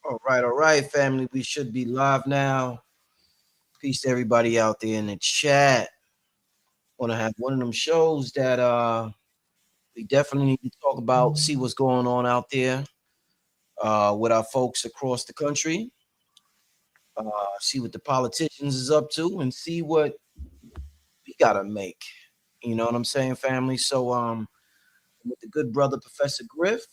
All right, family. We should be live now. Peace to everybody out there in the chat. Want to have one of them shows that we definitely need to talk about, see what's going on out there with our folks across the country. See what the politicians is up to, and see what we gotta make. You know what I'm saying, family? So with the good brother Professor Griff,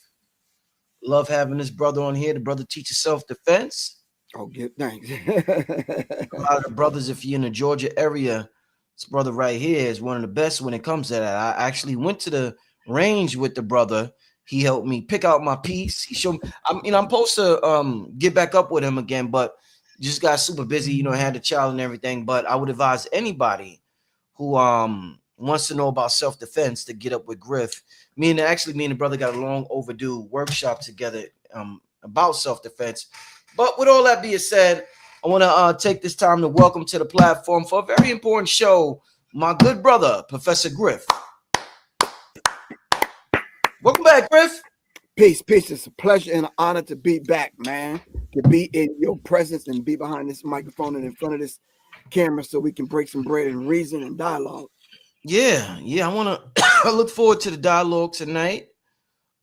love having this brother on here. The brother teaches self defense. Oh, give thanks. A lot of the brothers, if you're in the Georgia area, this brother right here is one of the best when it comes to that. I actually went to the range with the brother. He helped me pick out my piece. He showed me, I'm supposed to get back up with him again, but just got super busy, had the child and everything. But I would advise anybody who wants to know about self-defense to get up with Griff. Me and the brother got a long overdue workshop together about self-defense. But with all that being said, I want to take this time to welcome to the platform for a very important show, my good brother, Professor Griff. Welcome back, Griff. Peace. It's a pleasure and an honor to be back, man. To be in your presence and be behind this microphone and in front of this camera so we can break some bread and reason and dialogue. Yeah. I want to I look forward to the dialogue tonight.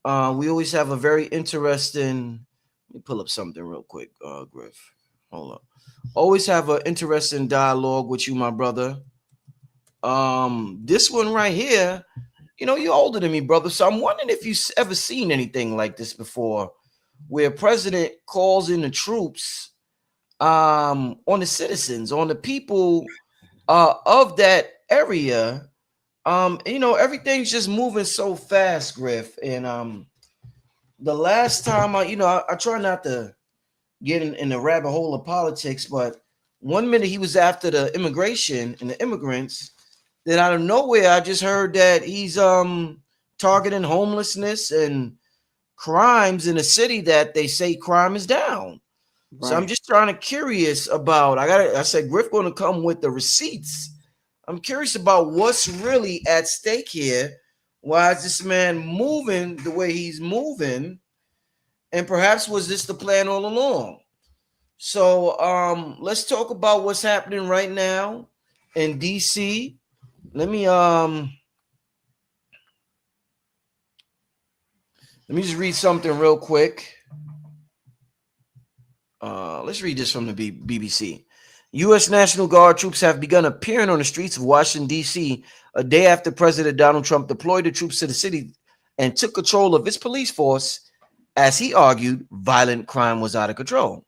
We always have a very interesting. Let me pull up something real quick, Griff. Hold up. Always have an interesting dialogue with you, my brother. This one right here, you're older than me, brother. So I'm wondering if you've ever seen anything like this before, where a president calls in the troops on the citizens, on the people of that area. Everything's just moving so fast, Griff. And the last time I try not to get in the rabbit hole of politics, but one minute he was after the immigration and the immigrants. Then out of nowhere, I just heard that he's targeting homelessness and crimes in a city that they say crime is down. Right. So I'm just trying to curious about. I said Griff going to come with the receipts. I'm curious about what's really at stake here. Why is this man moving the way he's moving? And perhaps was this the plan all along? So let's talk about what's happening right now in DC. Let me just read something real quick. Let's read this from the BBC. U.S. National Guard troops have begun appearing on the streets of Washington, D.C. a day after President Donald Trump deployed the troops to the city and took control of its police force. As he argued, violent crime was out of control.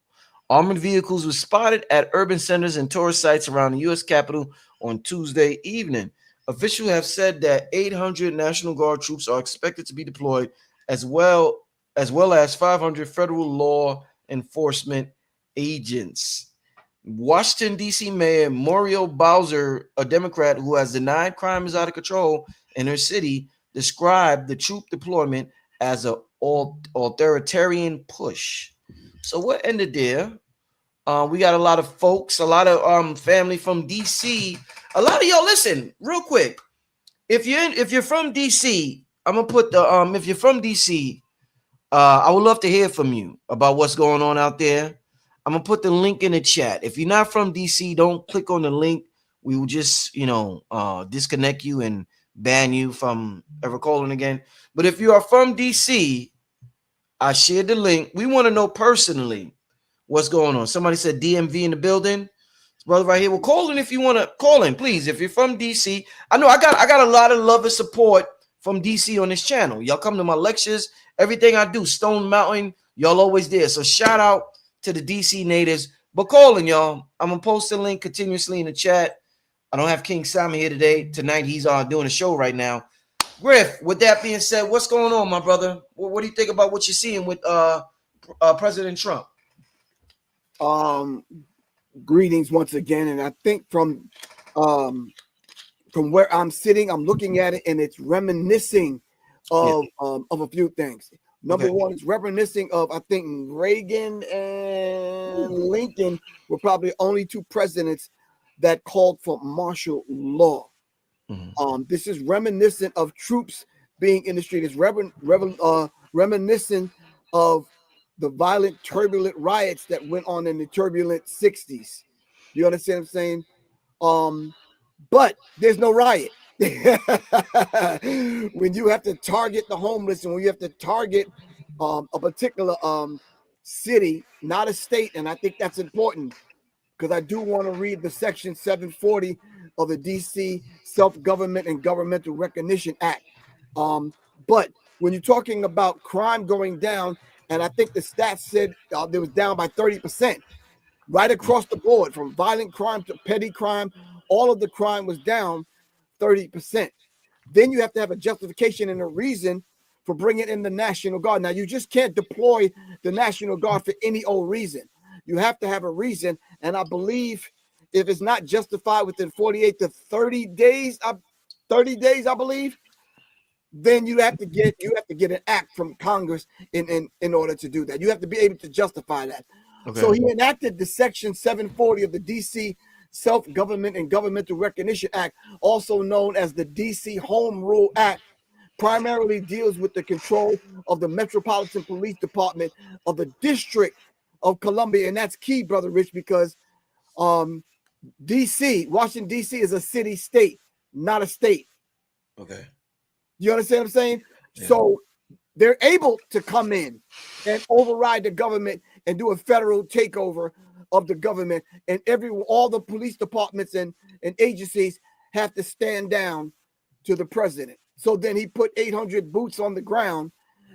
Armored vehicles were spotted at urban centers and tourist sites around the U.S. Capitol on Tuesday evening. Officials have said that 800 National Guard troops are expected to be deployed, as well as 500 federal law enforcement agents. Washington, D.C. Mayor Muriel Bowser, a Democrat who has denied crime is out of control in her city, described the troop deployment as an authoritarian push. So what ended there? We got a lot of folks, a lot of family from DC. A lot of y'all listen real quick. If you're from DC, I'm gonna put the if you're from DC, I would love to hear from you about what's going on out there. I'm gonna put the link in the chat. If you're not from DC, don't click on the link. We will just disconnect you and ban you from ever calling again. But if you are from DC, I shared the link. We want to know personally what's going on. Somebody said DMV in the building. Brother right here. Well, call in if you want to call in, please. If you're from DC, I know I got a lot of love and support from DC on this channel. Y'all come to my lectures, everything I do, Stone Mountain, y'all always there. So shout out to the DC natives. But calling y'all, I'm gonna post the link continuously in the chat. I don't have King Simon here today. Tonight he's doing a show right now. Griff, with that being said, what's going on, my brother? What do you think about what you're seeing with President Trump? Greetings once again, and I think from where I'm sitting, I'm looking at it, and it's reminiscing of a few things. Number one, it's reminiscing of, I think, Reagan and Lincoln were probably only two presidents that called for martial law. Mm-hmm. This is reminiscent of troops being in the street. It's reminiscent of the violent, turbulent riots that went on in the turbulent 60s. You understand what I'm saying? But there's no riot. When you have to target the homeless and when you have to target a particular city, not a state, and I think that's important because I do want to read the section 740 of the DC Self-Government and Governmental Recognition Act. But when you're talking about crime going down, and I think the stats said it was down by 30%, right across the board, from violent crime to petty crime, all of the crime was down 30%. Then you have to have a justification and a reason for bringing in the National Guard. Now, you just can't deploy the National Guard for any old reason. You have to have a reason. And I believe if it's not justified within 48 to 30 days, 30 days, I believe, then you have to get an act from Congress in order to do that. You have to be able to justify that. Okay. So he enacted the section 740 of the DC Self-Government and Governmental Recognition Act, also known as the DC Home Rule Act, primarily deals with the control of the Metropolitan Police Department of the District of Columbia. And that's key, Brother Rich, because DC, Washington, D.C. is a city-state, not a state. Okay. You understand what I'm saying? Yeah. So they're able to come in and override the government and do a federal takeover of the government, and all the police departments and agencies have to stand down to the president. So then he put 800 boots on the ground,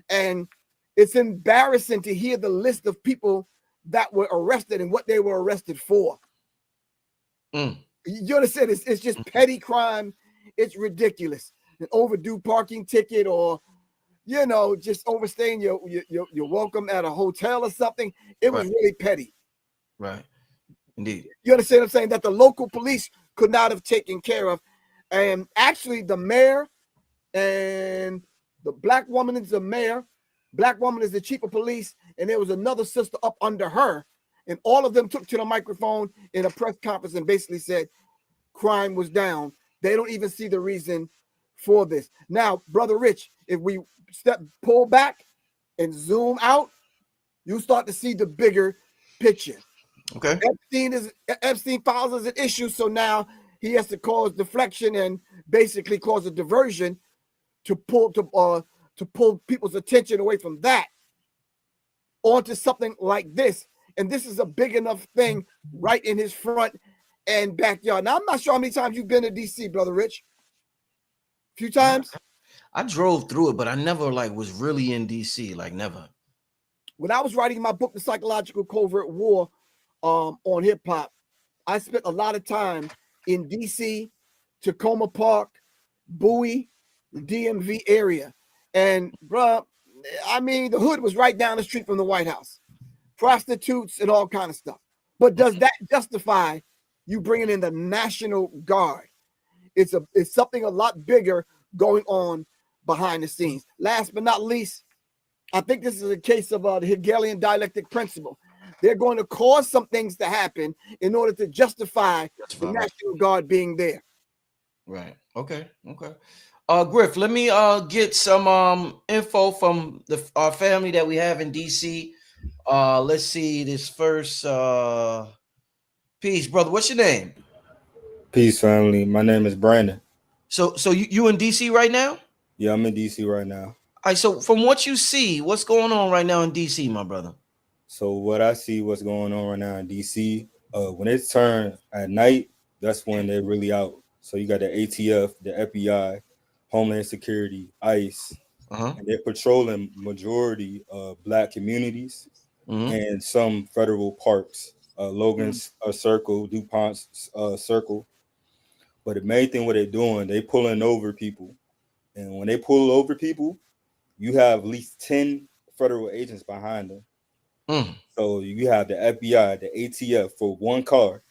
and it's embarrassing to hear the list of people that were arrested and what they were arrested for. You understand? It's just petty crime. It's ridiculous. An overdue parking ticket, or just overstaying your welcome at a hotel or something. It was really petty. Right. Indeed. You understand what I'm saying? That the local police could not have taken care of. And actually, the mayor and the black woman is the mayor. Black woman is the chief of police. And there was another sister up under her. And all of them took to the microphone in a press conference and basically said crime was down. They don't even see the reason for this. Now, Brother Rich, if we pull back and zoom out, you start to see the bigger picture. Okay. Epstein files as an issue, so now he has to cause deflection and basically cause a diversion to pull people's attention away from that onto something like this. And this is a big enough thing right in his front and backyard. Now, I'm not sure how many times you've been to DC, Brother Rich. A few times? I drove through it, but I never was really in DC, never. When I was writing my book, The Psychological Covert War, on hip hop, I spent a lot of time in DC, Tacoma Park, Bowie, the DMV area. And bruh, I mean, the hood was right down the street from the White House. Prostitutes and all kind of stuff. But does that justify you bringing in the National Guard? It's something a lot bigger going on behind the scenes. Last but not least, I think this is a case of the Hegelian dialectic principle. They're going to cause some things to happen in order to justify the National Guard being there. Right. Okay. Griff, let me get some info from our family that we have in DC. Let's see this first. Peace, brother. What's your name? Peace, family. My name is Brandon. So you in DC right now? Yeah, I'm in DC right now. All right. So from what you see, what's going on right now in DC, my brother? So what I see, what's going on right now in DC, when it's turned at night, that's when they're really out. So you got the ATF, the FBI, Homeland Security, ICE, and they're patrolling majority of black communities and some federal parks, Logan's Circle, DuPont's Circle. But the main thing what they're doing, they pulling over people. And when they pull over people, you have at least 10 federal agents behind them. So you have the FBI, the ATF for one car.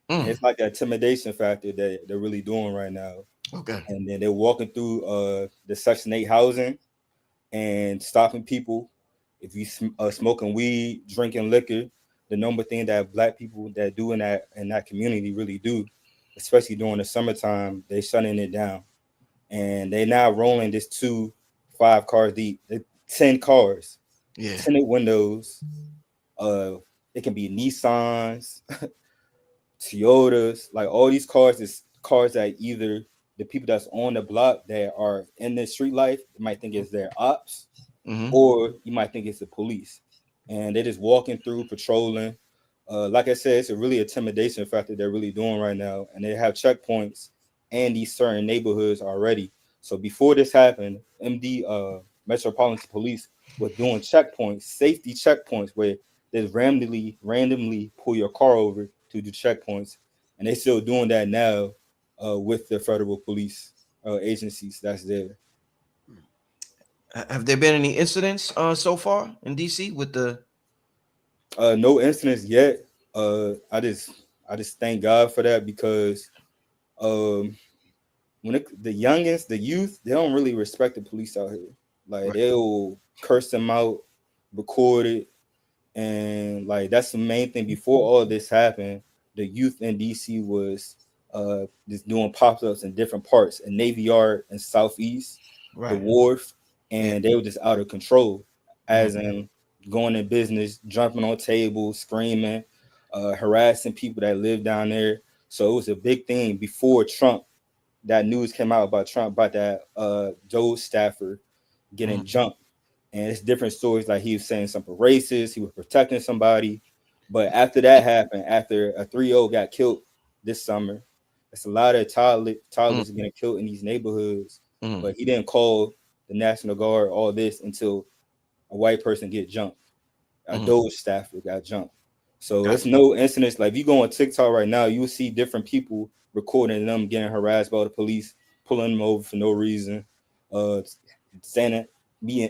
It's like an intimidation factor that they're really doing right now. Okay. And then they're walking through the Section 8 housing and stopping people. If you smoking weed, drinking liquor, the number thing that black people that do in that community really do, especially during the summertime, they shutting it down. And they now rolling this 5 cars deep, 10 cars. Yeah. tinted windows. It can be Nissans, Toyotas, like all these cars is cars that either the people that's on the block that are in the street life might think it's their ops, Mm-hmm. or you might think it's the police, and they're just walking through patrolling. Like I said, it's a really intimidation factor they're really doing right now, and they have checkpoints in these certain neighborhoods already. So before this happened, MD Metropolitan Police was doing checkpoints, safety checkpoints, where they randomly pull your car over to do checkpoints, and they still doing that now with the federal police agencies that's there. Have there been any incidents so far in DC with the? No incidents yet. I just thank God for that, because um the youngins, the youth, they don't really respect the police out here. Like, Right. they'll curse them out, record it, and like that's the main thing. Before all this happened, the youth in DC was just doing pop-ups in different parts, in Navy Yard and Southeast, the Right. Wharf, Yeah. and they were just out of control, Mhm. as in going in business, jumping on tables, screaming, harassing people that live down there. So it was a big thing before Trump. That news came out about Trump, about that Joe Stafford getting Mhm. jumped. And it's different stories, like he was saying something racist, he was protecting somebody. But after that happened, after a 3-0 got killed this summer, it's a lot of Mhm. toddlers getting killed in these neighborhoods. Mhm. But he didn't call the National Guard, all this, until a white person get jumped. A Mhm. Doge staffer got jumped. So it's Gotcha. no incidents. Like, if you go on TikTok right now, you will see different people recording them getting harassed by the police, pulling them over for no reason, standing, being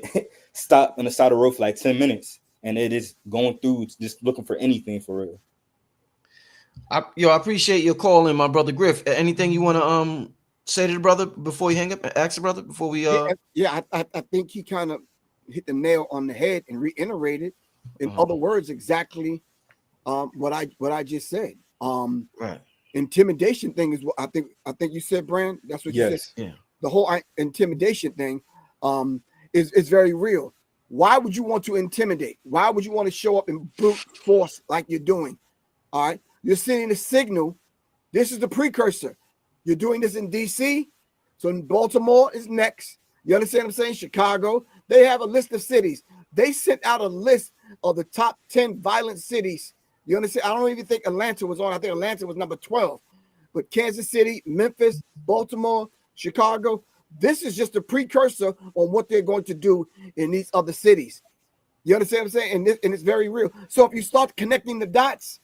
stopped on the side of the road for like 10 minutes. And it is going through just looking for anything for real. I appreciate your calling, my brother Griff. Anything you want to say to the brother before you hang up? Ask the brother before we I think he kind of hit the nail on the head and reiterated, in uh other words, exactly what I just said. Right. Intimidation thing is what I think you said, Brand. That's what you said. Yes. Yeah. The whole intimidation thing is very real. Why would you want to intimidate? Why would you want to show up in brute force like you're doing? All right, you're sending a signal. This is the precursor. You're doing this in DC, so in Baltimore is next. You understand what I'm saying? Chicago, they have a list of cities. They sent out a list of the top 10 violent cities. You understand? I don't even think Atlanta was on. I think Atlanta was number 12. But Kansas City, Memphis, Baltimore, Chicago, this is just a precursor on what they're going to do in these other cities. You understand what I'm saying? And it's very real. So if you start connecting the dots,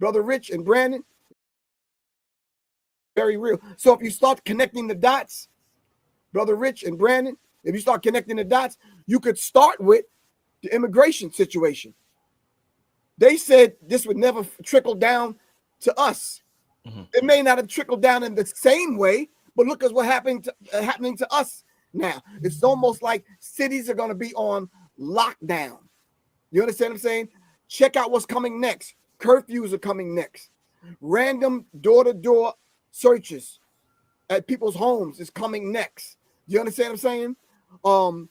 Brother Rich and Brandon, very real. So if you start connecting the dots, Brother Rich and Brandon, if you start connecting the dots, you could start with the immigration situation. They said this would never trickle down to us. Mm-hmm. It may not have trickled down in the same way, but look at what's happening to us now. It's almost like cities are going to be on lockdown. You understand what I'm saying? Check out what's coming next. Curfews are coming next. Random door-to-door searches at people's homes is coming next. You understand what I'm saying?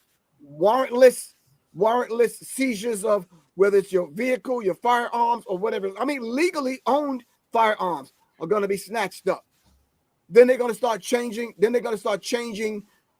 Warrantless seizures of whether it's your vehicle, your firearms, or whatever. I mean, legally owned firearms are going to be snatched up. Then they're going to start changing.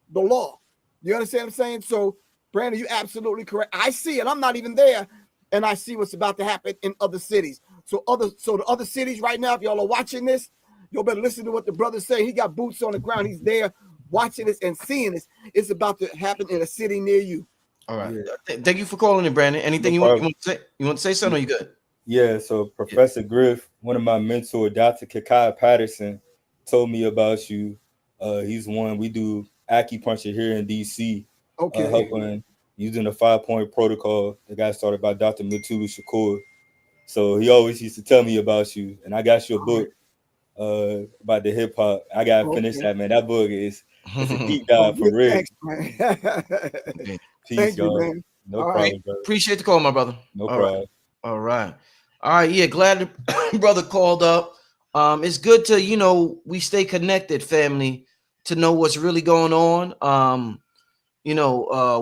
The law. You understand what I'm saying? So, Brandon, you're absolutely correct. I see it. I'm not even there, and I see what's about to happen in other cities. So the other cities right now, if y'all are watching this, y'all better listen to what the brother say. He got boots on the ground. He's there watching this and seeing this. It's about to happen in a city near you. All right. Yeah. Thank you for calling in, Brandon. Anything No you want problem. to say? You want to say something? Or you good? Yeah, so Professor Griff, one of my mentor, Dr. Kakai Patterson, told me about you. He's one we do acupuncture here in DC, Okay. helping using the 5-point protocol that got started by Dr. Mutulu Shakur. So he always used to tell me about you, and I got your book about the hip hop. I gotta finish that, man. That book it's a deep dive for real. Thanks, man. Okay. Peace, Thank you, y'all. man. No All problem, brother. Appreciate the call, my brother. No All right. problem. All right. All right. Yeah, glad the brother called up. It's good to, we stay connected, family, to know what's really going on.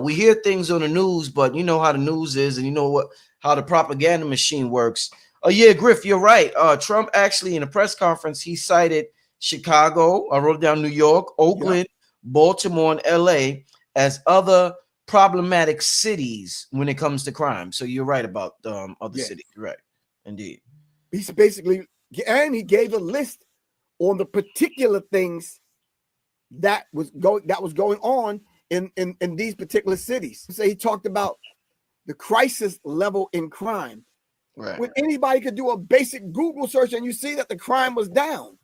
we hear things on the news, but you know how the news is, and you know how the propaganda machine works. Oh yeah, Griff, you're right. Trump actually in a press conference, he cited Chicago, I wrote down New York, Oakland, Baltimore, and LA as other problematic cities when it comes to crime. So you're right about other cities. Right. Indeed. He's basically, and he gave a list on the particular things that was going on in these particular cities. So he talked about the crisis level in crime. Right. When anybody could do a basic Google search and you see that the crime was down.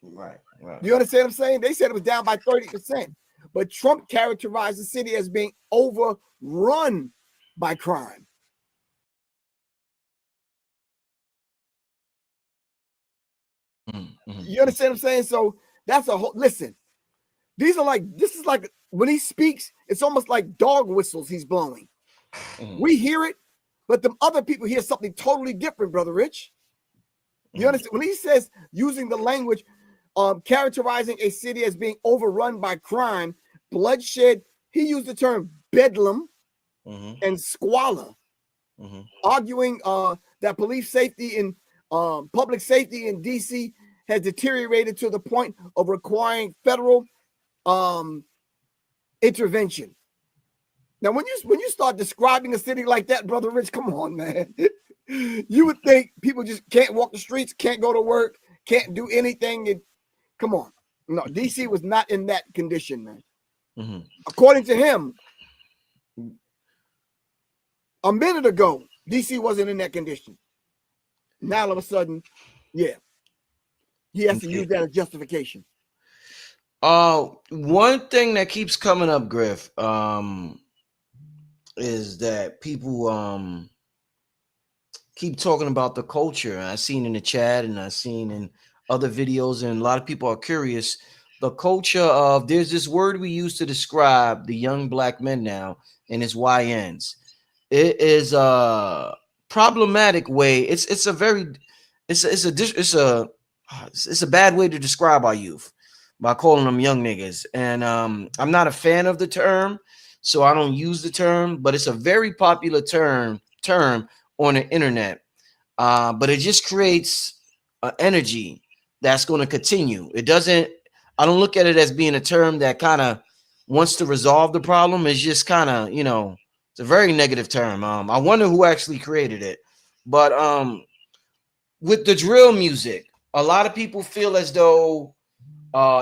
Right. You understand what I'm saying? They said it was down by 30%. But Trump characterized the city as being overrun by crime. Mm-hmm. You understand what I'm saying? So that's a whole, listen, this is like when he speaks, it's almost like dog whistles he's blowing. Mm-hmm. We hear it, but the other people hear something totally different, Brother Rich. You understand? When he says using the language, characterizing a city as being overrun by crime, bloodshed, he used the term bedlam and squalor, arguing that police safety and public safety in D.C. has deteriorated to the point of requiring federal intervention. Now, when you start describing a city like that, Brother Rich, come on, man. You would think people just can't walk the streets, can't go to work, can't do anything. Come on. No, DC was not in that condition, man. According to him, a minute ago, DC wasn't in that condition. Now, all of a sudden, yeah, he has to use that as justification. One thing that keeps coming up, Griff, is that people keep talking about the culture. I've seen in the chat and I've seen in other videos, and a lot of people are curious. The culture of, there's this word we use to describe the young black men now, and it's YNs. It is a problematic way. It's a bad way to describe our youth by calling them young niggas. And I'm not a fan of the term, so I don't use the term, but it's a very popular term on the internet. But it just creates an energy that's going to continue. It doesn't, I don't look at it as being a term that kind of wants to resolve the problem. It's just kind of, it's a very negative term. I wonder who actually created it. But with the drill music, a lot of people feel as though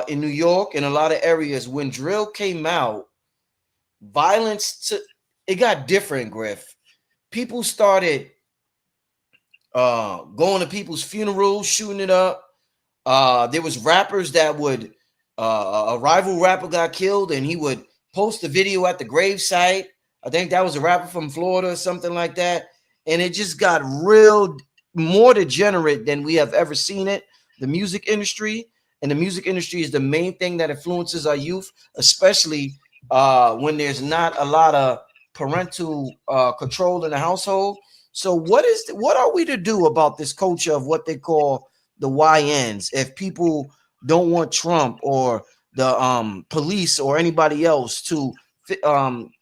in New York and a lot of areas, when drill came out, it got different, Griff. People started going to people's funerals, shooting it up. There was rappers that would, a rival rapper got killed and he would post a video at the gravesite. I think that was a rapper from Florida or something like that. And it just got more degenerate than we have ever seen it. The music industry, and the music industry is the main thing that influences our youth, especially when there's not a lot of parental control in the household. So what are we to do about this culture of what they call the YNs? If people don't want Trump or the police or anybody else to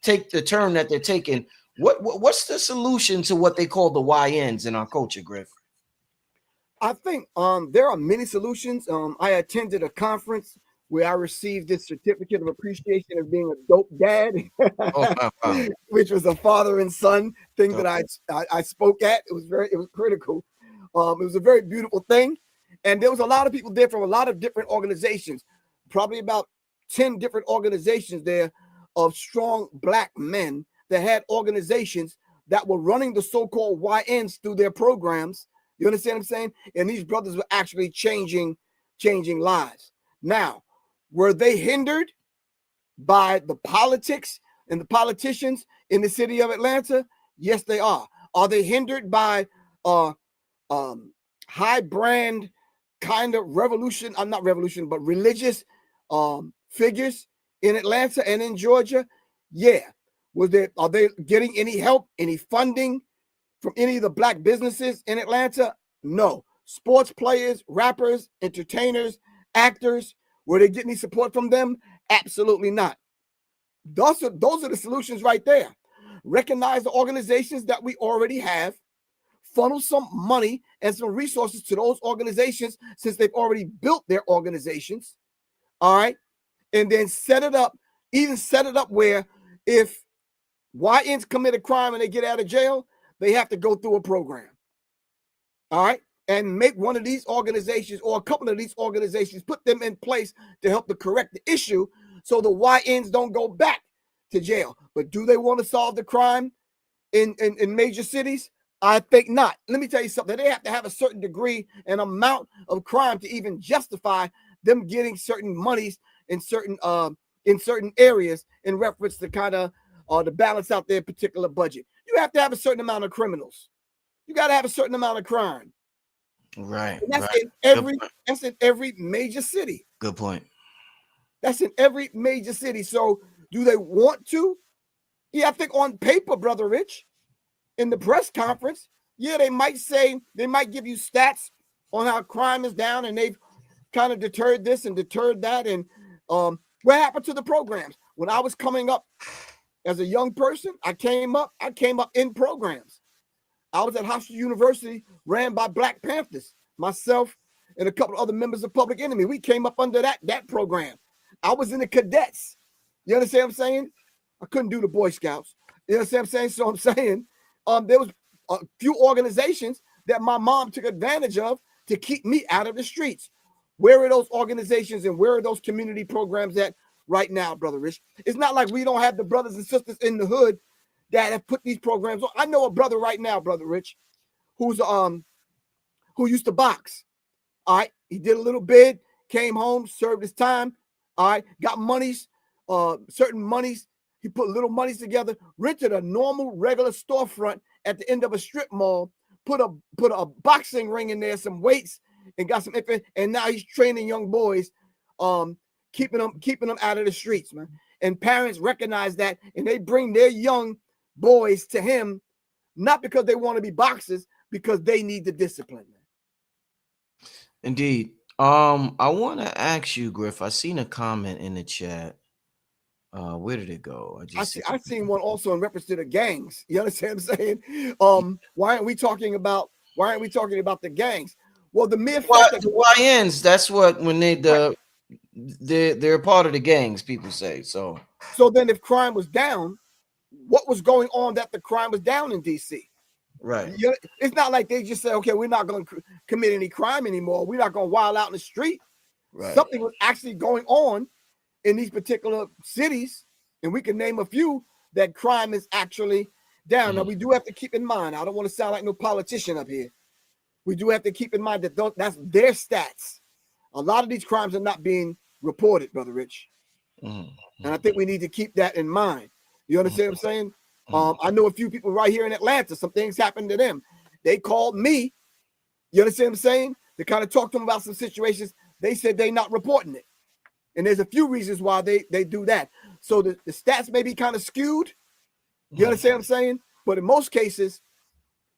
take the turn that they're taking, what's the solution to what they call the YNs in our culture, Griff? I think there are many solutions. I attended a conference where I received this certificate of appreciation of being a dope dad, which was a father and son thing that I spoke at. It was critical. It was a very beautiful thing. And there was a lot of people there from a lot of different organizations, probably about 10 different organizations there of strong black men that had organizations that were running the so-called YNs through their programs. You understand what I'm saying? And these brothers were actually changing lives. Now, were they hindered by the politics and the politicians in the city of Atlanta? Yes, they are. Are they hindered by high brand kind of revolution? I'm not revolution, but religious figures in Atlanta and in Georgia? Yeah. Are they getting any help, any funding from any of the black businesses in Atlanta? No. Sports players, rappers, entertainers, actors, were they getting any support from them? Absolutely not. those are the solutions right there. Recognize the organizations that we already have, funnel some money and some resources to those organizations since they've already built their organizations. All right. And then set it up where if YNs commit a crime and they get out of jail, they have to go through a program. All right. And make one of these organizations or a couple of these organizations, put them in place to help to correct the issue so the YNs don't go back to jail. But do they want to solve the crime in major cities? I think not. Let me tell you something. They have to have a certain degree and amount of crime to even justify them getting certain monies in certain areas in reference to kind of to balance out their particular budget. You have to have a certain amount of criminals. You got to have a certain amount of crime. Right. And that's Right. in every major city. Good point. That's in every major city. So do they want to? Yeah, I think on paper, Brother Rich, in the press conference, yeah, they might give you stats on how crime is down and they've kind of deterred this and deterred that. And what happened to the programs? When I was coming up as a young person, I came up in programs. I was at Hofstra University, ran by Black Panthers, myself and a couple of other members of Public Enemy. We came up under that program. I was in the cadets. You understand what I'm saying? I couldn't do the Boy Scouts. You understand what I'm saying? So I'm saying there was a few organizations that my mom took advantage of to keep me out of the streets. Where are those organizations and where are those community programs at right now, Brother Rich? It's not like we don't have the brothers and sisters in the hood that have put these programs on. I know a brother right now, Brother Rich, who used to box. All right, he did a little bid, came home, served his time. All right, got monies, certain monies. He put little monies together, rented a normal, regular storefront at the end of a strip mall, put a boxing ring in there, some weights, and got some infant. And now he's training young boys, keeping them out of the streets, man. And parents recognize that, and they bring their young boys to him, not because they want to be boxers, because they need the discipline, man. Indeed. I want to ask you, Griff. I seen a comment in the chat. Where did it go? I seen one also in reference to the gangs. You understand what I'm saying? Why aren't we talking about the gangs? Well, the mere fact that the YNs, that's what when they're a part of the gangs, people say. So then if crime was down, what was going on that the crime was down in DC? Right. It's not like they just say, okay, we're not going to commit any crime anymore. We're not going to wild out in the street. Right. Something was actually going on in these particular cities, and we can name a few that crime is actually down. Mm-hmm. Now, we do have to keep in mind, I don't want to sound like no politician up here. We do have to keep in mind that that's their stats. A lot of these crimes are not being reported, Brother Rich. Mm-hmm. And I think we need to keep that in mind. You understand what I'm saying? I know a few people right here in Atlanta, some things happened to them. They called me, you understand what I'm saying? To kind of talk to them about some situations. They said they're not reporting it. And there's a few reasons why they do that. So the stats may be kind of skewed. You understand what I'm saying? But in most cases,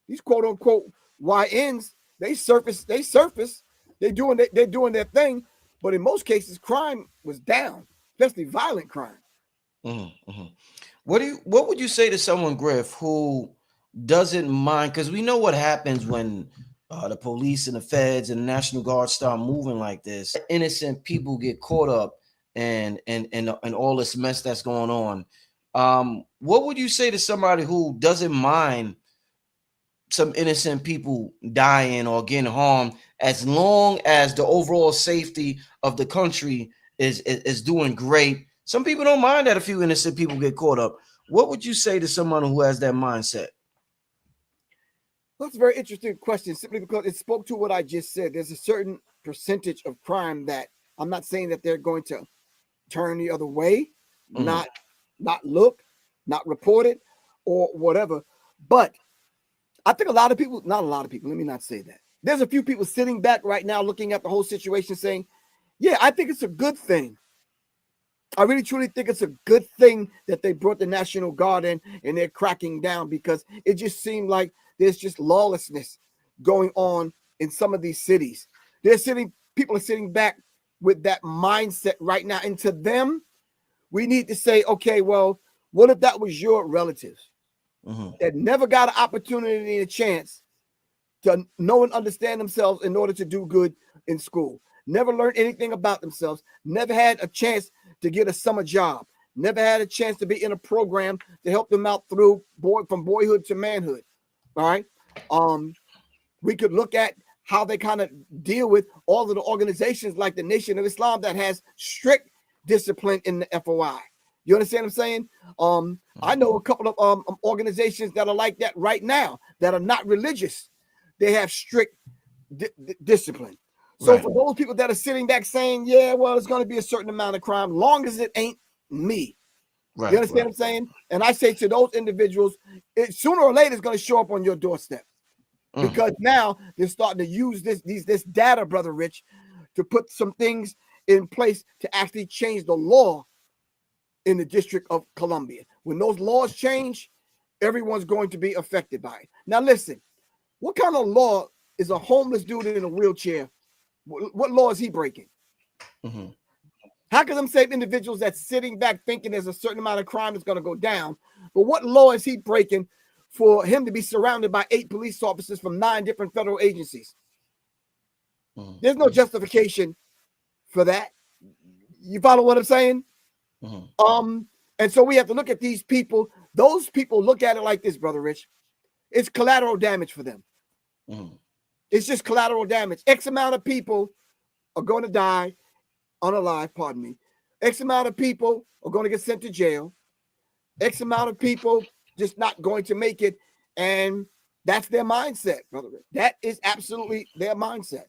these quote unquote YNs, they surface. They're doing their thing. But in most cases, crime was down, especially violent crime. Mm-hmm. What would you say to someone, Griff, who doesn't mind? Because we know what happens when the police and the feds and the National Guard start moving like this. Innocent people get caught up and all this mess that's going on. What would you say to somebody who doesn't mind some innocent people dying or getting harmed, as long as the overall safety of the country is doing great? Some people don't mind that a few innocent people get caught up. What would you say to someone who has that mindset? That's a very interesting question, simply because it spoke to what I just said. There's a certain percentage of crime that I'm not saying that they're going to turn the other way, not look, not report it, or whatever. But I think not a lot of people, let me not say that. There's a few people sitting back right now looking at the whole situation saying, yeah, I think it's a good thing. I really, truly think it's a good thing that they brought the National Guard in and they're cracking down, because it just seemed like there's just lawlessness going on in some of these cities. People are sitting back with that mindset right now. And to them, we need to say, okay, well, what if that was your relatives that never got an opportunity and a chance to know and understand themselves in order to do good in school, never learned anything about themselves, never had a chance to get a summer job, never had a chance to be in a program to help them out through from boyhood to manhood. All right. We could look at how they kind of deal with all of the organizations like the Nation of Islam that has strict discipline in the FOI. You understand what I'm saying? I know a couple of organizations that are like that right now that are not religious. They have strict discipline. So for those people that are sitting back saying, yeah, well, it's going to be a certain amount of crime, long as it ain't me. You understand what I'm saying? And I say to those individuals, sooner or later, it's going to show up on your doorstep. Because now they're starting to use this data, Brother Rich, to put some things in place to actually change the law in the District of Columbia. When those laws change, everyone's going to be affected by it. Now, listen, what kind of law is a homeless dude in a wheelchair? What law is he breaking? How can them same individuals that's sitting back thinking there's a certain amount of crime that's going to go down, but what law is he breaking for him to be surrounded by 8 police officers from 9 different federal agencies? There's no justification for that. You follow what I'm saying? And so we have to look at these people. Those people look at it like this, Brother Rich. It's collateral damage for them. It's just collateral damage. X amount of people are going to die unalive, pardon me. X amount of people are going to get sent to jail. X amount of people just not going to make it. And that's their mindset, brother. That is absolutely their mindset.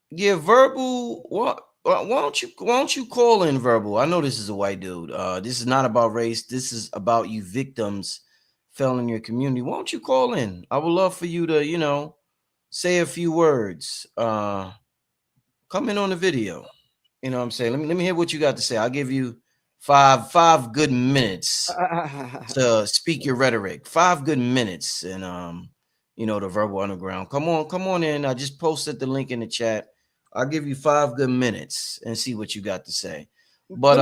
Yeah, Verbal. What? Why don't you call in, Verbal? I know this is a white dude. This is not about race. This is about you victims fell in your community. Why don't you call in? I would love for you to, say a few words. Come in on the video. You know what I'm saying? Let me hear what you got to say. I'll give you five good minutes to speak your rhetoric. 5 good minutes, and the Verbal Underground. Come on in. I just posted the link in the chat. I'll give you 5 good minutes and see what you got to say. But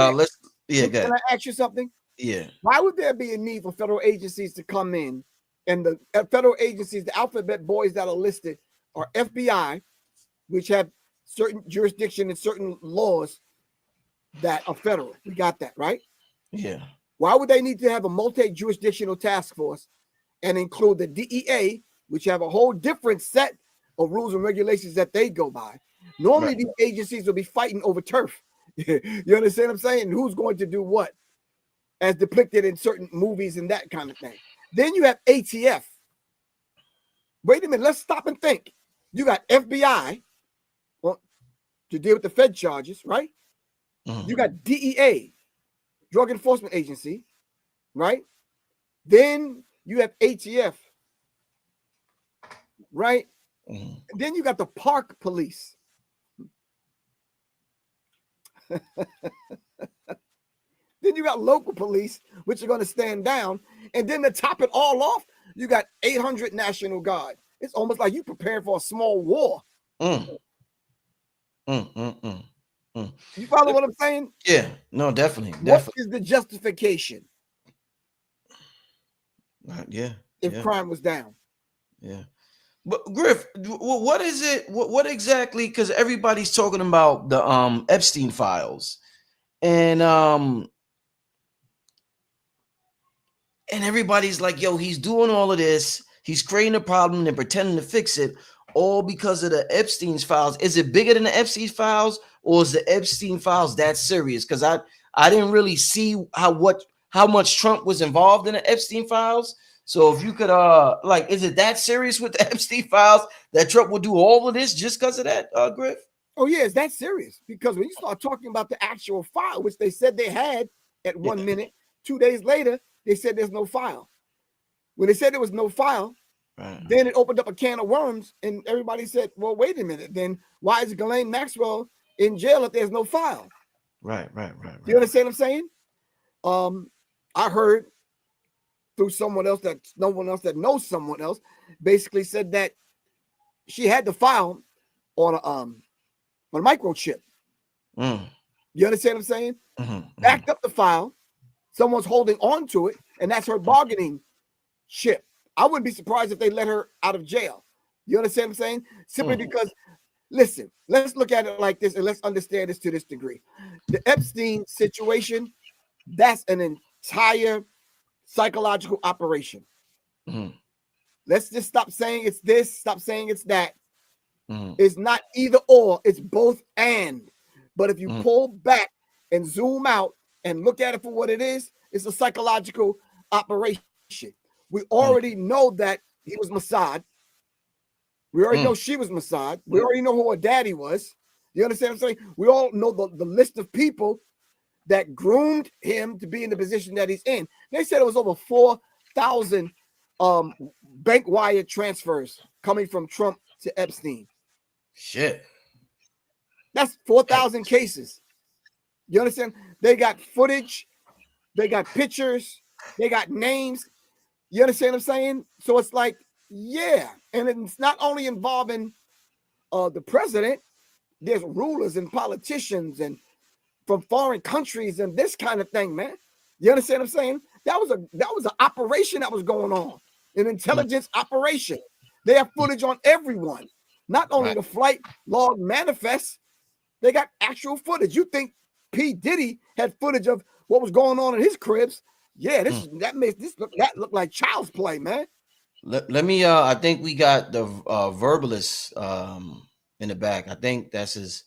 can I ask you something? Yeah. Why would there be a need for federal agencies to come in? And the federal agencies, the alphabet boys that are listed are FBI, which have certain jurisdiction and certain laws that are federal. We got that, right? Yeah. Why would they need to have a multi-jurisdictional task force and include the DEA, which have a whole different set of rules and regulations that they go by? Normally, these agencies will be fighting over turf. You understand what I'm saying? Who's going to do what, as depicted in certain movies and that kind of thing. Then you have ATF. Wait a minute. Let's stop and think. You got FBI to deal with the Fed charges, right? You got DEA, Drug Enforcement Agency, right? Then you have ATF, right? And then you got the Park Police. Then you got local police, which are going to stand down. And then to top it all off, you got 800 National Guard. It's almost like you prepare for a small war. You follow what I'm saying? Yeah, no, definitely. What is the justification? If crime was down. Yeah. But Griff, what is it? What exactly? Because everybody's talking about the Epstein files, and everybody's like, "Yo, he's doing all of this. He's creating a problem and pretending to fix it, all because of the Epstein's files." Is it bigger than the Epstein files, or is the Epstein files that serious? Because I didn't really see how much Trump was involved in the Epstein files. So if you could, is it that serious with the Epstein files that Trump will do all of this just because of that, Griff? Oh, yeah, it's that serious. Because when you start talking about the actual file, which they said they had at 1 minute, 2 days later, they said there's no file. When they said there was no file, then it opened up a can of worms, and everybody said, well, wait a minute. Then why is Ghislaine Maxwell in jail if there's no file? Right. You understand what I'm saying? I heard through someone else that knows someone else basically said that she had the file on on a microchip. Mm. You understand what I'm saying? Mm-hmm. Backed up the file. Someone's holding on to it, and that's her bargaining chip. I wouldn't be surprised if they let her out of jail. You understand what I'm saying? Simply because, listen, let's look at it like this, and let's understand this to this degree. The Epstein situation, that's an entire psychological operation. Mm-hmm. Let's just stop saying it's this, stop saying it's that. Mm-hmm. It's not either or, it's both and. But if you pull back and zoom out and look at it for what it is, it's a psychological operation. We already know that he was Mossad. We already know she was Mossad. We already know who her daddy was. You understand what I'm saying? We all know the list of people that groomed him to be in the position that he's in. They said it was over 4,000 bank wire transfers coming from Trump to Epstein. Shit. That's 4,000 cases. You understand? They got footage. They got pictures. They got names. You understand what I'm saying? So it's like, yeah. And it's not only involving the president. There's rulers and politicians and from foreign countries and this kind of thing, man. You understand what I'm saying? That was an operation that was going on, an intelligence operation. They have footage on everyone, not only the flight log manifests. They got actual footage. You think P. Diddy had footage of what was going on in his cribs? Yeah, that makes this look like child's play, man. Let me. I think we got the verbalist in the back. I think that's his.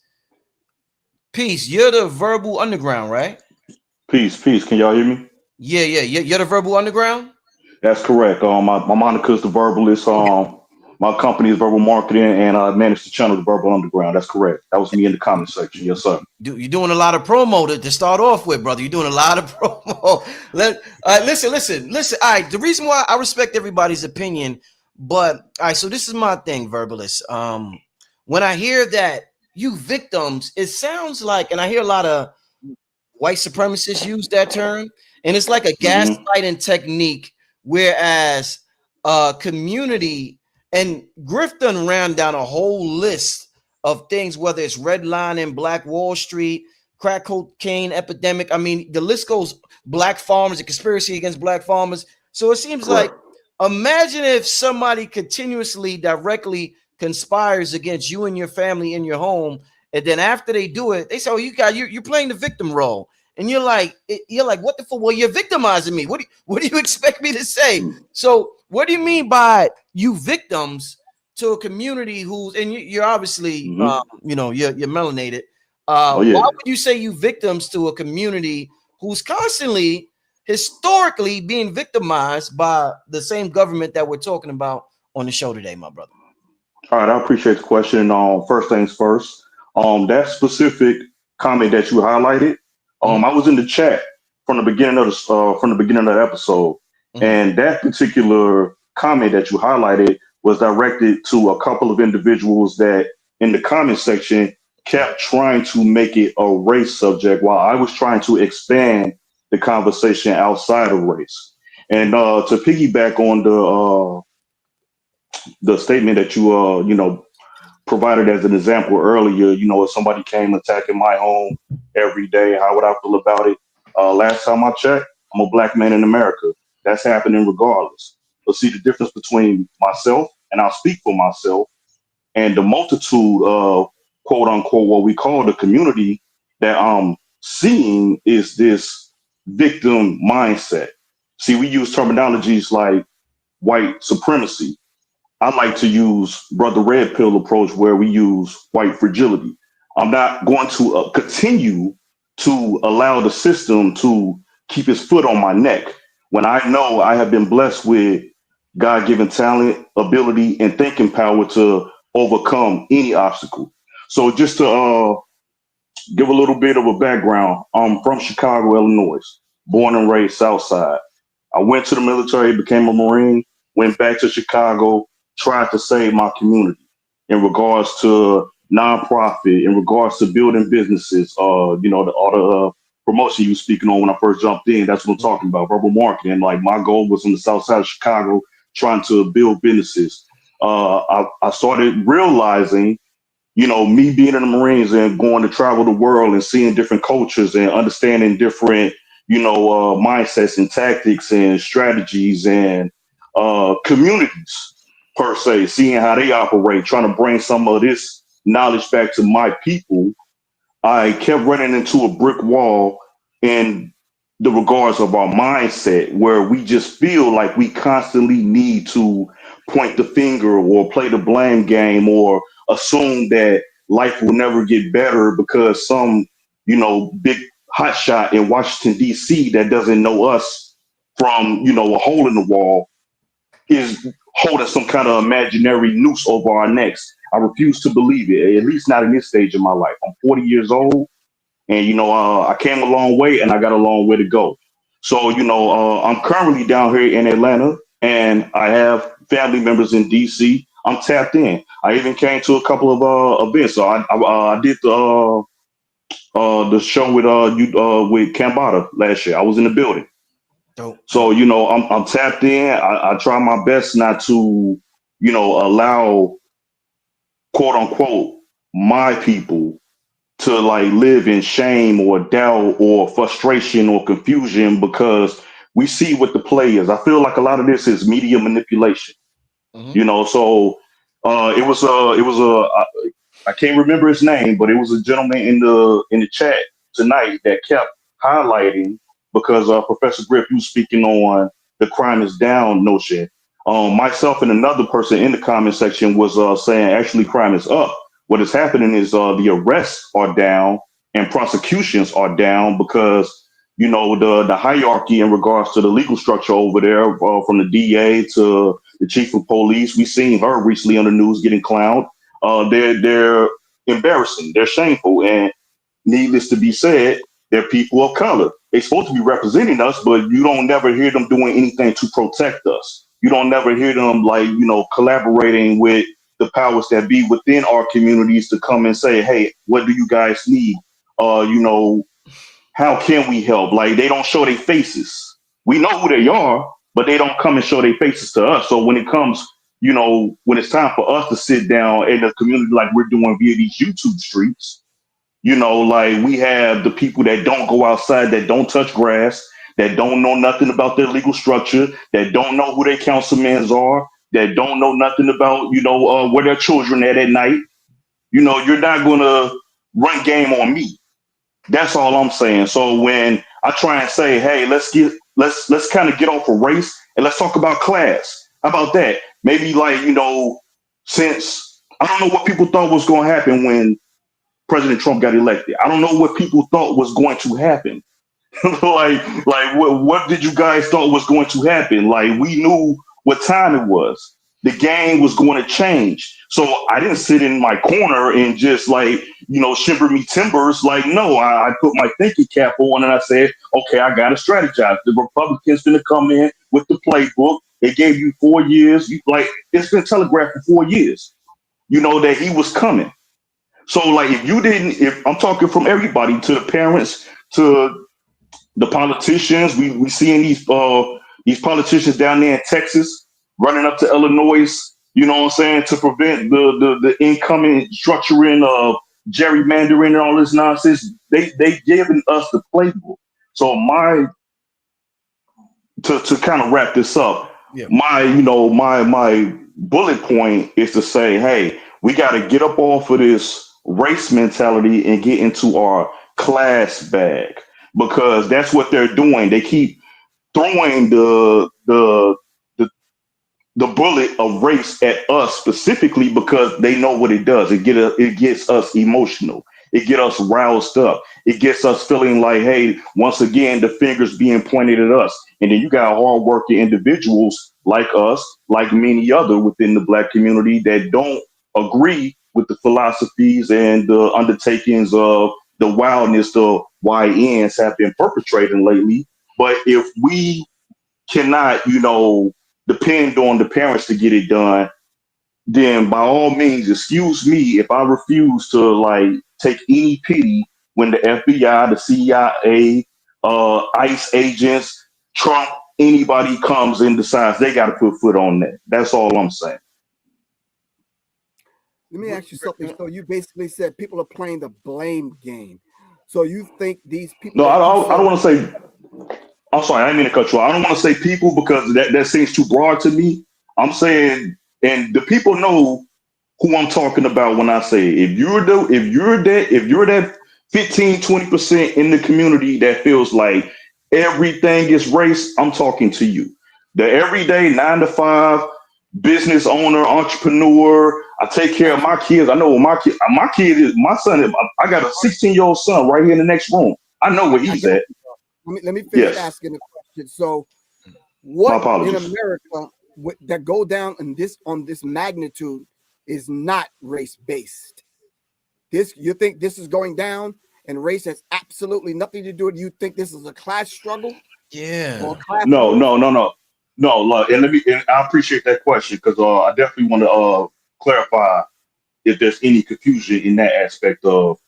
Peace. You're the verbal underground, right? Peace. Can y'all hear me? Yeah. You're the verbal underground. That's correct. My moniker is the Verbalist. My company is Verbal Marketing, and I manage the channel, the Verbal Underground. That's correct. That was me in the comment section. Yes, sir. You're doing a lot of promo to start off with, brother. You're doing a lot of promo. Listen. All right. The reason why I respect everybody's opinion, but all right. So this is my thing, Verbalist. When I hear that you victims, it sounds like, and I hear a lot of white supremacists use that term, and it's like a gaslighting technique, whereas community. And Griff done ran down a whole list of things, whether it's redlining, Black Wall Street, crack cocaine epidemic. I mean, the list goes. Black farmers, a conspiracy against black farmers. So it seems like, imagine if somebody continuously, directly conspires against you and your family in your home, and then after they do it, they say, "Oh, you're playing the victim role," and you're like, "What the fuck? Well, you're victimizing me. What do you expect me to say?" So, what do you mean by you victims to a community who's, and you're obviously, you're melanated. Why would you say you victims to a community who's constantly, historically being victimized by the same government that we're talking about on the show today, my brother? All right, I appreciate the question. First things first. That specific comment that you highlighted, I was in the chat from the beginning of the episode, and that particular comment that you highlighted was directed to a couple of individuals that in the comment section kept trying to make it a race subject while I was trying to expand the conversation outside of race. And to piggyback on the statement that you provided as an example earlier, if somebody came attacking my home every day, how would I feel about it? Last time I checked, I'm a black man in America. That's happening regardless. But see, the difference between myself, and I'll speak for myself, and the multitude of quote unquote what we call the community that I'm seeing is this victim mindset. See, we use terminologies like white supremacy. I like to use Brother Red Pill approach where we use white fragility. I'm not going to continue to allow the system to keep its foot on my neck when I know I have been blessed with God-given talent, ability, and thinking power to overcome any obstacle. So just to give a little bit of a background, I'm from Chicago, Illinois, born and raised South Side. I went to the military, became a Marine, went back to Chicago, tried to save my community in regards to nonprofit, in regards to building businesses, all the promotion you were speaking on when I first jumped in. That's what I'm talking about, verbal marketing. Like my goal was on the South Side of Chicago, trying to build businesses. I started realizing, me being in the Marines and going to travel the world and seeing different cultures and understanding different, mindsets and tactics and strategies and communities per se, seeing how they operate, trying to bring some of this knowledge back to my people, I kept running into a brick wall in the regards of our mindset, where we just feel like we constantly need to point the finger or play the blame game or assume that life will never get better because some, big hotshot in Washington, D.C. that doesn't know us from, a hole in the wall is holding some kind of imaginary noose over our necks. I refuse to believe it, at least not in this stage of my life. I'm 40 years old, and I came a long way, and I got a long way to go. So I'm currently down here in Atlanta, and I have family members in DC. I'm tapped in. I even came to a couple of events. So I did the show with with Cambada last year. I was in the building. Dope. So I'm tapped in. I try my best not to allow, quote unquote, my people to like live in shame or doubt or frustration or confusion, because we see what the play is. I feel like a lot of this is media manipulation. Mhm. So I can't remember his name, but it was a gentleman in the chat tonight that kept highlighting, because Professor Griff, you was speaking on the crime is down notion. Myself and another person in the comment section was saying actually crime is up. What is happening is the arrests are down and prosecutions are down, because the hierarchy in regards to the legal structure over there, from the DA to the chief of police. We seen her recently on the news getting clowned. They're embarrassing. They're shameful, and needless to be said, they're people of color. They're supposed to be representing us, but you don't never hear them doing anything to protect us. You don't never hear them collaborating with the powers that be within our communities to come and say, "Hey, what do you guys need? Uh, you know, how can we help?" Like, they don't show their faces. We know who they are, but they don't come and show their faces to us. So when it comes, when it's time for us to sit down in the community like we're doing via these YouTube streets, like we have the people that don't go outside, that don't touch grass, that don't know nothing about their legal structure, that don't know who their councilmen are, that don't know nothing about, where their children at night. You're not going to run game on me. That's all I'm saying. So when I try and say, hey, let's kind of get off of race and let's talk about class. How about that? Maybe since I don't know what people thought was going to happen when President Trump got elected. I don't know what people thought was going to happen. What did you guys thought was going to happen? Like, we knew what time it was. The game was going to change. So I didn't sit in my corner and just shiver me timbers. Like, no, I put my thinking cap on and I said, okay, I got to strategize. The Republicans going to come in with the playbook. They gave you 4 years. It's been telegraphed for 4 years, that he was coming. So if I'm talking from everybody, to the parents, to the politicians, we seeing these politicians down there in Texas running up to Illinois, you know what I'm saying, to prevent the incoming structuring of gerrymandering and all this nonsense. They giving us the playbook. So to kind of wrap this up, Yeah. my bullet point is to say, hey, we got to get up off of this race mentality and get into our class bag, because that's what they're doing. They keep throwing the bullet of race at us specifically because they know what it does. It gets us emotional. It gets us roused up. It gets us feeling like, hey, once again, the finger's being pointed at us. And then you got hardworking individuals like us, like many other within the Black community, that don't agree with the philosophies and the undertakings of the wildness the YNs have been perpetrating lately. But if we cannot, depend on the parents to get it done, then by all means, excuse me if I refuse to take any pity when the FBI, the CIA, ICE agents, Trump, anybody comes and decides they got to put foot on that. That's all I'm saying. Let me ask you something. So you basically said people are playing the blame game. So you think these people No, that you I said, don't want to say. I'm sorry, I didn't mean to cut you off. I don't want to say people because that seems too broad to me. I'm saying, and the people know who I'm talking about when I say it. If you're that 15-20% in the community that feels like everything is race, I'm talking to you. The everyday 9 to 5 business owner, entrepreneur. I take care of my kids. I know what my kid is. My son is. I got a 16-year-old son right here in the next room. I know where I he's got at. you. Let me finish Yes. asking the question. So My what in apologies. America that go down in this on this magnitude is not race based? This you think this is going down and race has absolutely nothing to do with it? You think this is a class struggle or Yeah. class No, wars? no, no, no, no. Look, and I appreciate that question because I definitely want to clarify if there's any confusion in that aspect of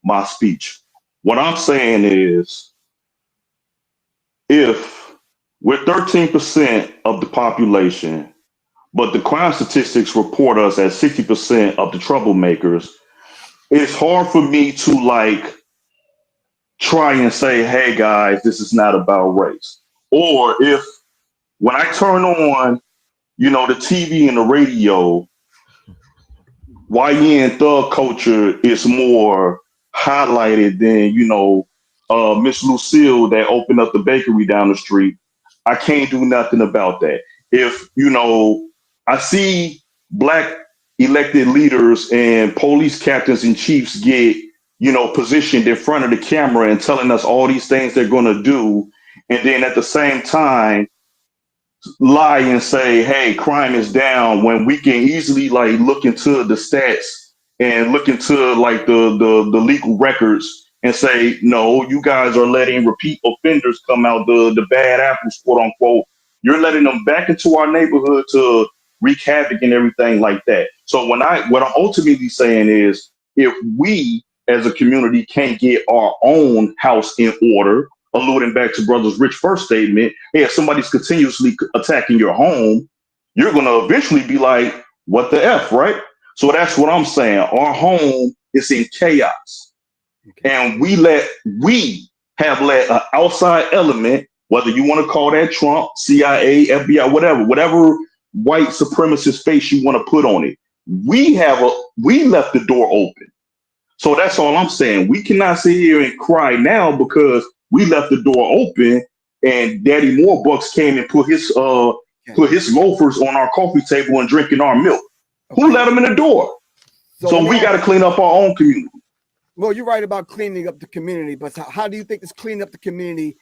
my speech. What I'm saying is, if we're 13% of the population, but the crime statistics report us as 60% of the troublemakers, it's hard for me to like try and say, "Hey guys, this is not about race." Or if when I turn on the TV and the radio, YN thug culture is more highlighted than, Miss Lucille that opened up the bakery down the street. I can't do nothing about that. If, I see black elected leaders and police captains and chiefs get, positioned in front of the camera and telling us all these things they're going to do. And then at the same time, lie and say, "Hey, crime is down," when we can easily like look into the stats and look into like the legal records and say, "No, you guys are letting repeat offenders come out, the bad apples, quote unquote. You're letting them back into our neighborhood to wreak havoc and everything like that." So what I'm ultimately saying is, if we as a community can't get our own house in order, alluding back to Brother's Rich first statement, hey, if somebody's continuously attacking your home, you're going to eventually be like, what the F, right? So that's what I'm saying. Our home is in chaos. Okay. And we have let an outside element, whether you want to call that Trump, CIA, FBI, whatever white supremacist face you want to put on it. We left the door open. So that's all I'm saying. We cannot sit here and cry now because we left the door open and Daddy Morebucks came and Okay. put his loafers on our coffee table and drinking our milk. Who Okay. let him in the door? So let So me we got ask. to clean up our own community. Well, you're right about cleaning up the community, but how do you think this cleaning up the community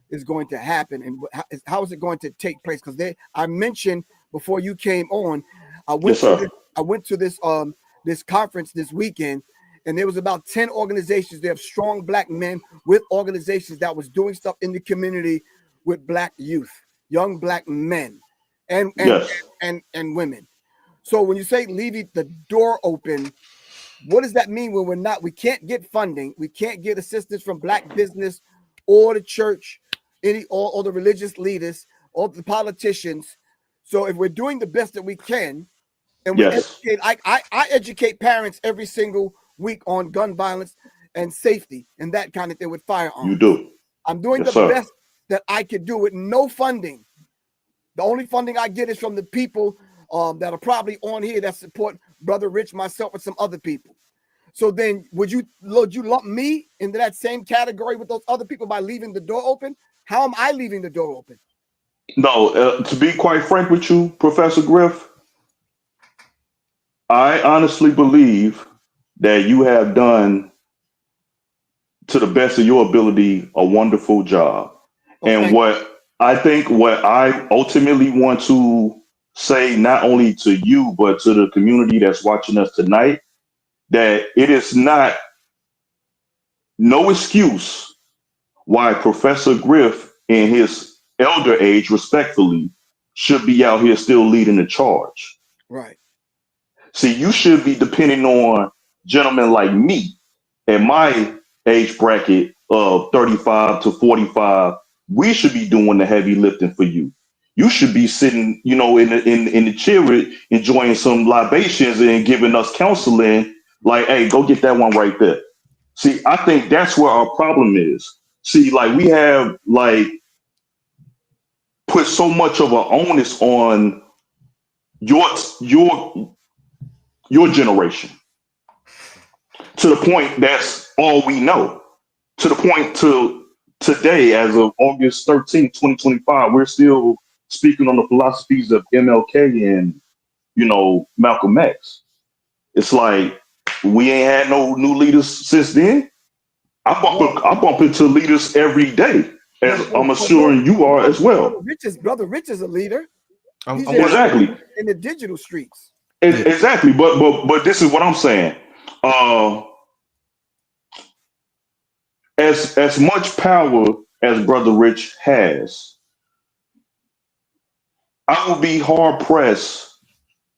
is going to happen, and how is it going to take place? Because I mentioned before you came on, I Yes, went to sir. this, I went to this conference this weekend, and there was about 10 organizations. They have strong black men with organizations that was doing stuff in the community with black youth, young black men, and and Yes. and women. So when you say leaving the door open, what does that mean when we can't get funding, we can't get assistance from black business or the church, or the religious leaders or the politicians? So if we're doing the best that we can and we Yes. educate, I educate parents every single week on gun violence and safety and that kind of thing with You firearms. do. I'm doing Yes, the sir. best that I could do with no funding. The only funding I get is from the people that are probably on here that support Brother Rich, myself, and some other people. So then, would you lump me into that same category with those other people by leaving the door open? How am I leaving the door open? No, to be quite frank with you, Professor Griff, I honestly believe that you have done, to the best of your ability, a wonderful job. Oh, And thank you. what I ultimately want to say, not only to you, but to the community that's watching us tonight, that it is not no excuse why Professor Griff in his elder age, respectfully, should be out here still leading the charge. Right. See, you should be depending on gentlemen like me at my age bracket of 35 to 45. We should be doing the heavy lifting for you. you should be sitting, you know, in the chair enjoying some libations and giving us counseling. Like, hey, go get that one right there. See, I think that's where our problem is. See, like we have like put so much of an onus on your your your generation to the point that's all we know. To the point to today, as of August 13th, 2025, we're still speaking on the philosophies of MLK and, you know, Malcolm X. It's like we ain't had no new leaders since then. I bump into leaders every day, as I'm assuring you are as well. Brother Rich is a leader. He's Exactly in the digital streets. Exactly, but this is what I'm saying. As much power as Brother Rich has, I would be hard pressed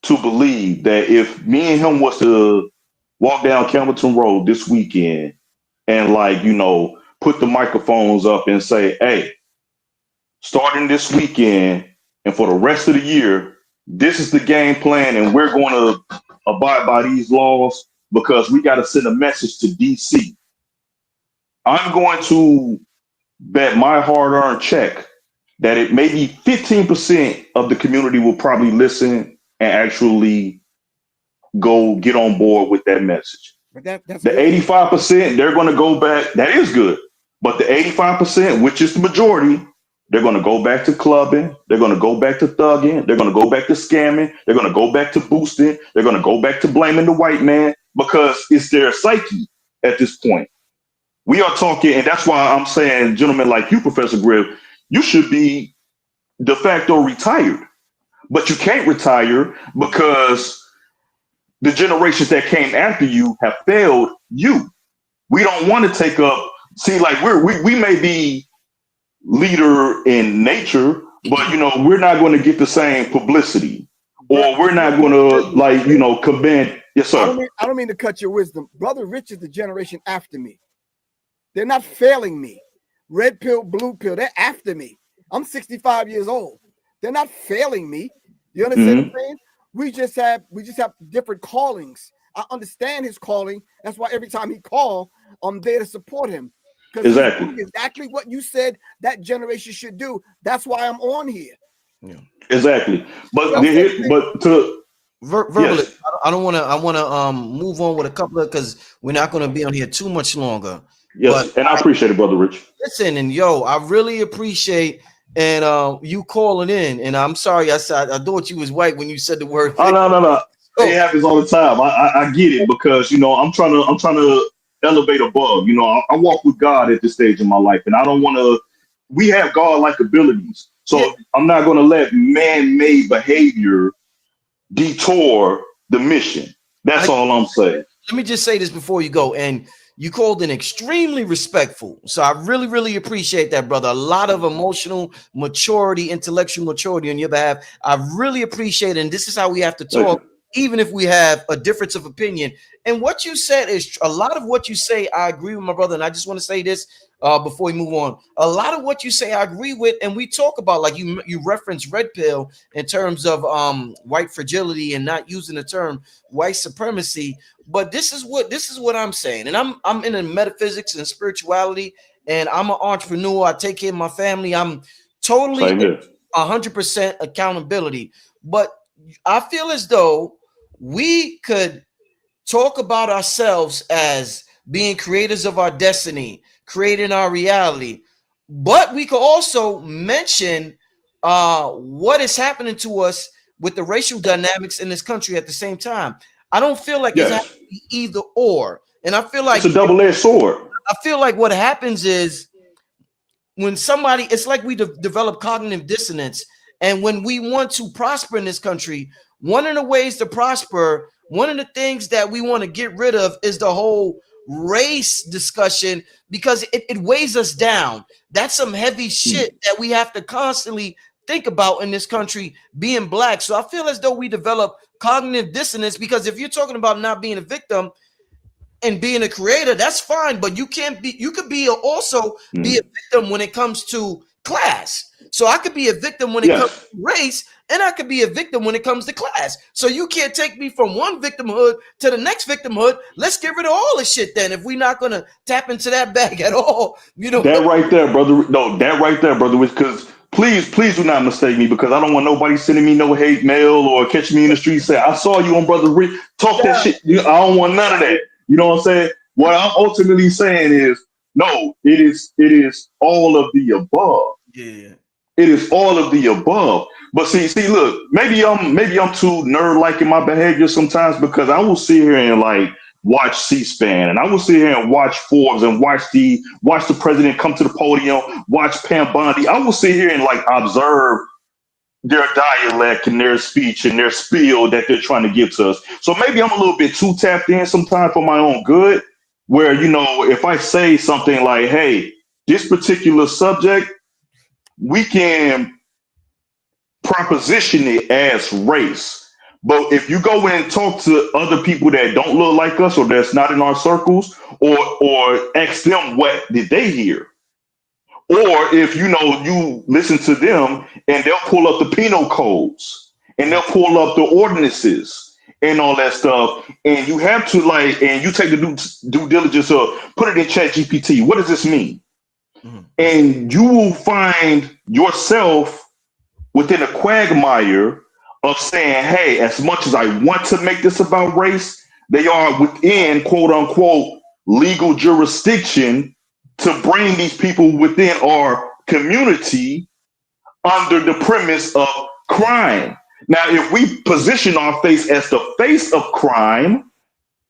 to believe that if me and him was to walk down Campbellton Road this weekend and, like, you know, put the microphones up and say, hey, starting this weekend and for the rest of the year, this is the game plan and we're going to abide by these laws because we got to send a message to DC. I'm going to bet my hard-earned check that it maybe 15% of the community will probably listen and actually go get on board with that message. But that's the 85%, they're going to go back. That is good. But the 85%, which is the majority, they're going to go back to clubbing. They're going to go back to thugging. They're going to go back to scamming. They're going to go back to boosting. They're going to go back to blaming the white man because it's their psyche at this point. We are talking, and that's why I'm saying, gentlemen like you, Professor Griff, you should be de facto retired. But you can't retire because the generations that came after you have failed you. We don't want to take up, see, like we may be leader in nature, but, you know, we're not going to get the same publicity, or we're not going to, like, you know, commend. Yes, sir. I don't mean to cut your wisdom. Brother Rich is the generation after me. They're not failing me. Red pill, blue pill, they're after me. I'm 65 years old. They're not failing me. You understand what I'm saying? We just have different callings. I understand his calling. That's why every time he calls, I'm there to support him. Exactly. Exactly what you said that generation should do. That's why I'm on here. Yeah. Exactly. But to verbally, yes. I want to move on with a couple of, because we're not going to be on here too much longer. Yes, but and I appreciate it, Brother Rich. Listen, and yo, I really appreciate you calling in. And I'm sorry, I thought you was white when you said the word. Oh no. It happens all the time. I get it because, you know, I'm trying to elevate above. You know, I walk with God at this stage in my life, and I don't want to. We have God-like abilities, so I'm not going to let man-made behavior detour the mission. That's all I'm saying. Let me just say this before you go, and you called in extremely respectful. So I really, really appreciate that, brother. A lot of emotional maturity, intellectual maturity on your behalf. I really appreciate it. And this is how we have to talk, even if we have a difference of opinion. And what you said is a lot of what you say, I agree with, my brother. And I just want to say this before we move on. A lot of what you say, I agree with. And we talk about, like you reference red pill in terms of white fragility and not using the term white supremacy. But this is what I'm saying. And I'm into metaphysics and spirituality, and I'm an entrepreneur. I take care of my family. I'm totally 100% accountability. But I feel as though we could talk about ourselves as being creators of our destiny, creating our reality. But we could also mention what is happening to us with the racial dynamics in this country at the same time. I don't feel like it's happening either or. And I feel like it's a double-edged sword. I feel like what happens is when somebody, it's like we develop cognitive dissonance. And when we want to prosper in this country, one of the ways to prosper, one of the things that we want to get rid of is the whole race discussion, because it weighs us down. That's some heavy shit that we have to constantly think about in this country, being black. So I feel as though we develop cognitive dissonance, because if you're talking about not being a victim and being a creator, that's fine, but you could also be a victim when it comes to class. So I could be a victim when it comes to race, and I could be a victim when it comes to class. So you can't take me from one victimhood to the next victimhood. Let's get rid of all this shit then. If we're not gonna tap into that bag at all, you know. That right there, brother. No, that right there, brother. Because please do not mistake me, because I don't want nobody sending me no hate mail or catch me in the street say I saw you on Brother Rick. Talk that shit. I don't want none of that. You know what I'm saying? What I'm ultimately saying is, no, it is all of the above. Yeah. It is all of the above. But see, look, maybe I'm too nerd-like in my behavior sometimes, because I will sit here and like watch C-SPAN, and I will sit here and watch Forbes, and watch the president come to the podium, watch Pam Bondi. I will sit here and like observe their dialect and their speech and their spiel that they're trying to give to us. So maybe I'm a little bit too tapped in sometimes for my own good, where, you know, if I say something like, hey, this particular subject, we can proposition it as race. But if you go in and talk to other people that don't look like us, or that's not in our circles, or ask them what did they hear, or if you listen to them and they'll pull up the penal codes and they'll pull up the ordinances and all that stuff, and you have to and you take the due diligence of put it in Chat GPT. What does this mean? Mm-hmm. And you will find yourself within a quagmire of saying, hey, as much as I want to make this about race, they are within quote unquote legal jurisdiction to bring these people within our community under the premise of crime. Now, if we position our face as the face of crime,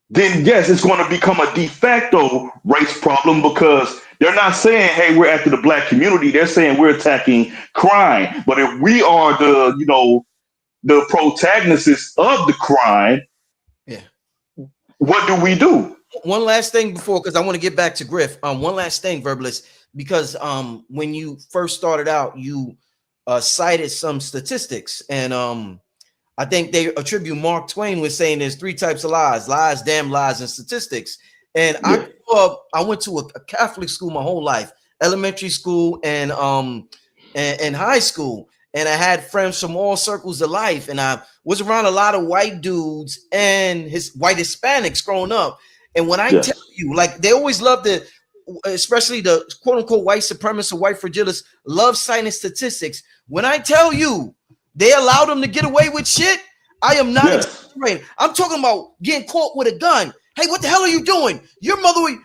then yes, it's going to become a de facto race problem, because they're not saying, hey, we're after the black community. They're saying we're attacking crime. But if we are the protagonists of the crime, what do we do? One last thing before, because I want to get back to Griff. One last thing, Verbalist, because when you first started out, you cited some statistics, and I think they attribute Mark Twain with saying there's three types of lies, damn lies, and statistics. And I went to a Catholic school my whole life, elementary school and high school. And I had friends from all circles of life. And I was around a lot of white dudes and white Hispanics growing up. And when I tell you, like, they always love especially the quote unquote white supremacists or white fragilists, love citing statistics. When I tell you they allow them to get away with shit, I am not exaggerating. I'm talking about getting caught with a gun. Hey, what the hell are you doing? Your mother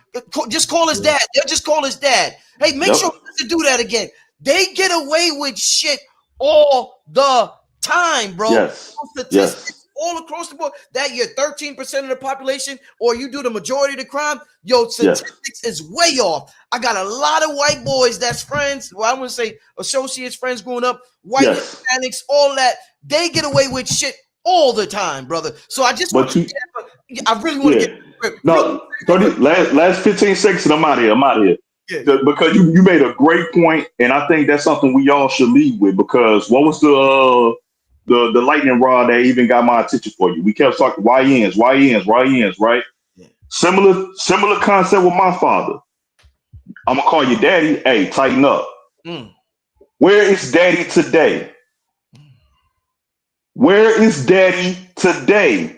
just call his dad. They'll just call his dad. Hey, make sure to do that again. They get away with shit all the time, bro. Statistics all across the board. That you're 13% of the population, or you do the majority of the crime. Yo, statistics is way off. I got a lot of white boys that's friends. Well, I wouldn't say associates, friends growing up, white Hispanics, all that. They get away with shit all the time, brother. So I just want I really want to get no 30 last 15 seconds and I'm out of here. Because you made a great point, and I think that's something we all should lead with, because what was the lightning rod that even got my attention for you? We kept talking YNs, right? Yeah. Similar concept with my father. I'm gonna call you daddy. Hey, tighten up. Where is daddy today? Where is daddy today?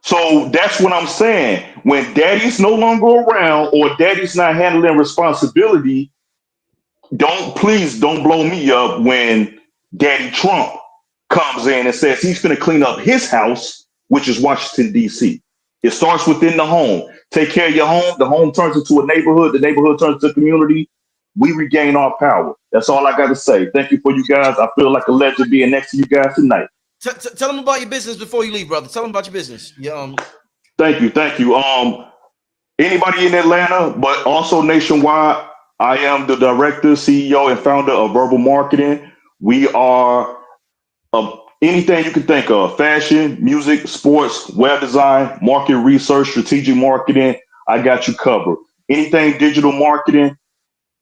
So that's what I'm saying. When daddy's no longer around, or daddy's not handling responsibility, please don't blow me up when Daddy Trump comes in and says he's going to clean up his house, which is Washington, D.C. It starts within the home. Take care of your home. The home turns into a neighborhood. The neighborhood turns into a community. We regain our power. That's all I got to say. Thank you for you guys. I feel like a legend being next to you guys tonight. Tell them about your business before you leave, brother. Tell them about your business. Thank you. Anybody in Atlanta, but also nationwide, I am the director, CEO, and founder of Verbal Marketing. We are anything you can think of: fashion, music, sports, web design, market research, strategic marketing. I got you covered. Anything digital marketing,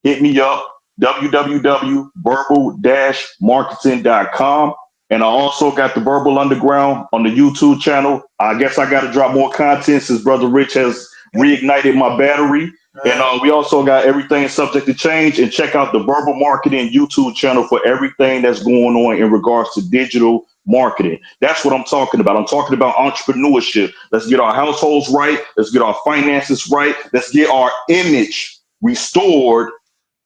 hit me up, www.verbal-marketing.com. And I also got the Verbal Underground on the YouTube channel. I guess I got to drop more content since Brother Rich has reignited my battery. And we also got Everything Subject to Change. And check out the Verbal Marketing YouTube channel for everything that's going on in regards to digital marketing. That's what I'm talking about. I'm talking about entrepreneurship. Let's get our households right. Let's get our finances right. Let's get our image restored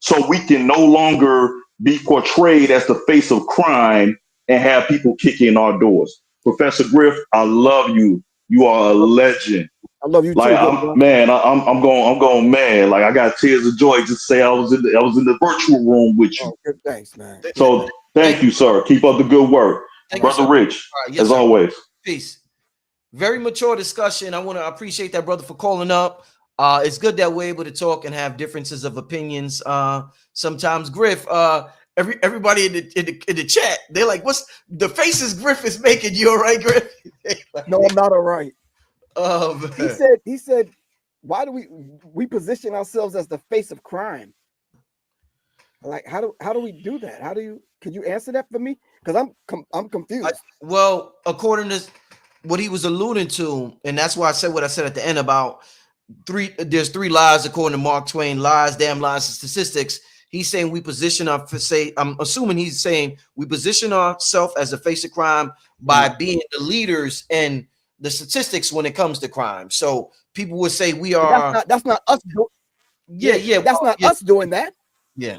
so we can no longer be portrayed as the face of crime and have people kick in our doors. Professor Griff, I love you. You are a legend. I love you too, Like bro. I'm going mad. Like I got tears of joy just to say I was in the virtual room with you. Oh, good, thanks, man. So thank you, sir. Keep up the good work, Brother you, Rich. All right, yes, as sir. always. Peace. Very mature discussion. I want to appreciate that brother for calling up. It's good that we're able to talk and have differences of opinions. Sometimes Griff, everybody in the chat, they're like, "What's the faces Griff is making? You all right, Griff?" No, I'm not all right. Oh, He said, why do we position ourselves as the face of crime? Like, how do we do that? Could you answer that for me? Because I'm confused. Well, according to what he was alluding to, and that's why I said what I said at the end about there's three lies according to Mark Twain: lies, damn lies, and statistics. He's saying we position I'm assuming he's saying we position ourselves as the face of crime by being the leaders and the statistics when it comes to crime. So people would say we are. That's not us. That's not us doing that. Yeah.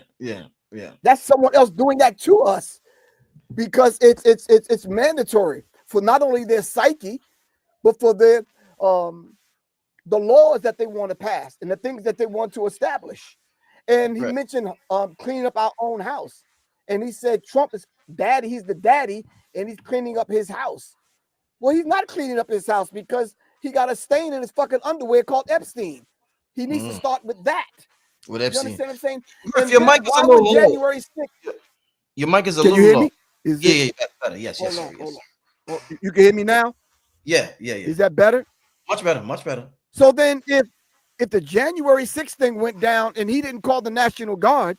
That's someone else doing that to us, because it's mandatory for not only their psyche, but for their the laws that they want to pass and the things that they want to establish. And he mentioned cleaning up our own house, and he said Trump is daddy. He's the daddy, and he's cleaning up his house. Well, he's not cleaning up his house because he got a stain in his fucking underwear called Epstein. He needs to start with that. With Epstein. You understand what I'm saying? Griff, your mic is a little low. January 6th. Your mic is a Can little you hear low. me? Yeah, better. Yes, hold yes, on, sir. hold on. Oh, you can hear me now? Yeah. Is that better? Much better. So then if the January 6th thing went down and he didn't call the National Guard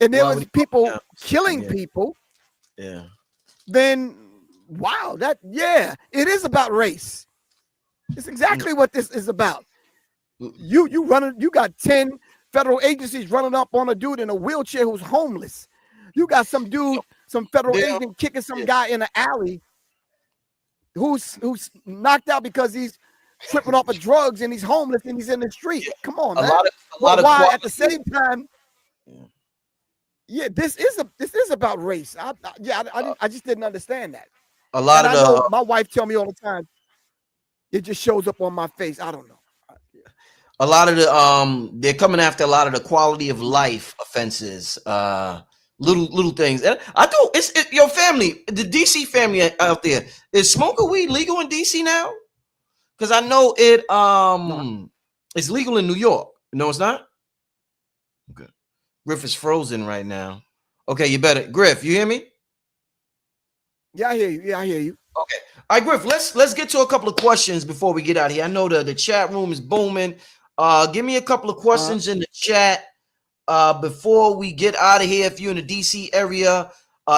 and there was people killing people, then wow, it is about race. It's exactly what this is about. You got 10 federal agencies running up on a dude in a wheelchair who's homeless. You got some federal agent kicking some guy in an alley who's knocked out because he's tripping off of drugs and he's homeless and he's in the street. Come on, man. Why at the same time? Yeah, this is about race. I just didn't understand that. I know my wife tell me all the time. It just shows up on my face. I don't know. A lot of the they're coming after a lot of the quality of life offenses, little things. And I do. It's your family, the DC family out there. Is smoking weed legal in DC now? Because I know it's legal in New York. No, it's not. Okay, Griff is frozen right now. Okay, you better Griff. You hear me? Yeah, I hear you. Yeah, I hear you. Okay. All right, Griff, let's get to a couple of questions before we get out of here. I know the chat room is booming. Give me a couple of questions in the chat before we get out of here. If you're in the DC area,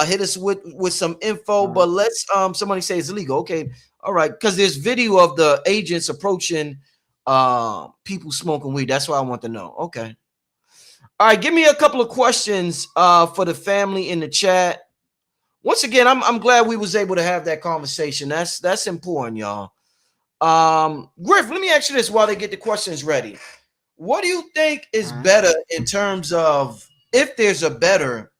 hit us with some info. But let's somebody say it's illegal. Okay, all right, because there's video of the agents approaching people smoking weed. That's what I want to know. Okay. All right, give me a couple of questions for the family in the chat. Once again, I'm glad we was able to have that conversation. That's important, y'all. Griff, let me ask you this while they get the questions ready. What do you think is better in terms of if there's a better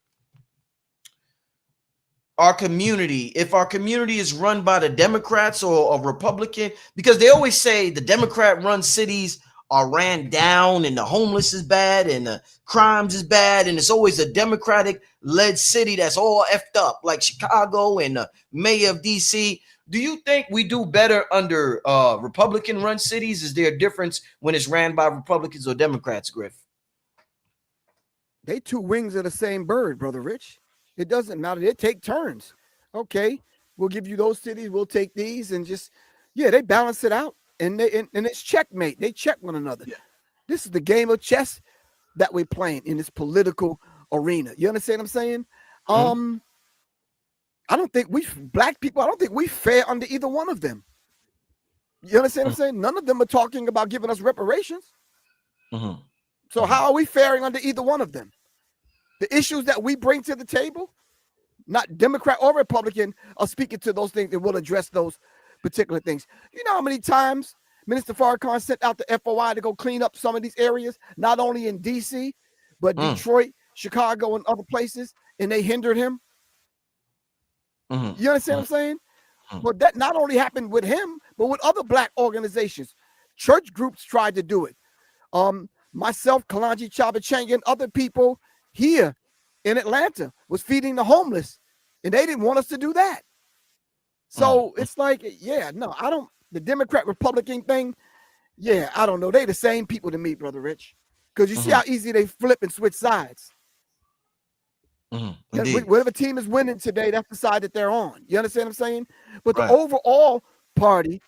our community, if our community is run by the Democrats or a Republican? Because they always say the Democrat-run cities are ran down and the homeless is bad and the crimes is bad, and it's always a Democratic-led city that's all effed up, like Chicago and the mayor of DC. Do you think we do better under Republican-run cities? Is there a difference when it's ran by Republicans or Democrats, Griff? They two wings of the same bird, Brother Rich. It doesn't matter. They take turns. Okay, we'll give you those cities. We'll take these, and they balance it out. And it's checkmate. They check one another. Yeah. This is the game of chess that we're playing in this political arena. You understand what I'm saying? I don't think black people, I don't think we fair under either one of them. You understand what I'm saying? None of them are talking about giving us reparations. So how are we faring under either one of them? The issues that we bring to the table, not Democrat or Republican, are speaking to those things and will address those particular things. You know how many times Minister Farrakhan sent out the FOI to go clean up some of these areas, not only in D.C., but Detroit, Chicago, and other places, and they hindered him? You understand what I'm saying? But that not only happened with him, but with other black organizations. Church groups tried to do it. Myself, Kalanji Chabachang, and other people here in Atlanta was feeding the homeless, and they didn't want us to do that. So it's like, the Democrat Republican thing, I don't know. They the same people to me, Brother Rich, because you see how easy they flip and switch sides. Whatever team is winning today, that's the side that they're on. You understand what I'm saying? But the overall party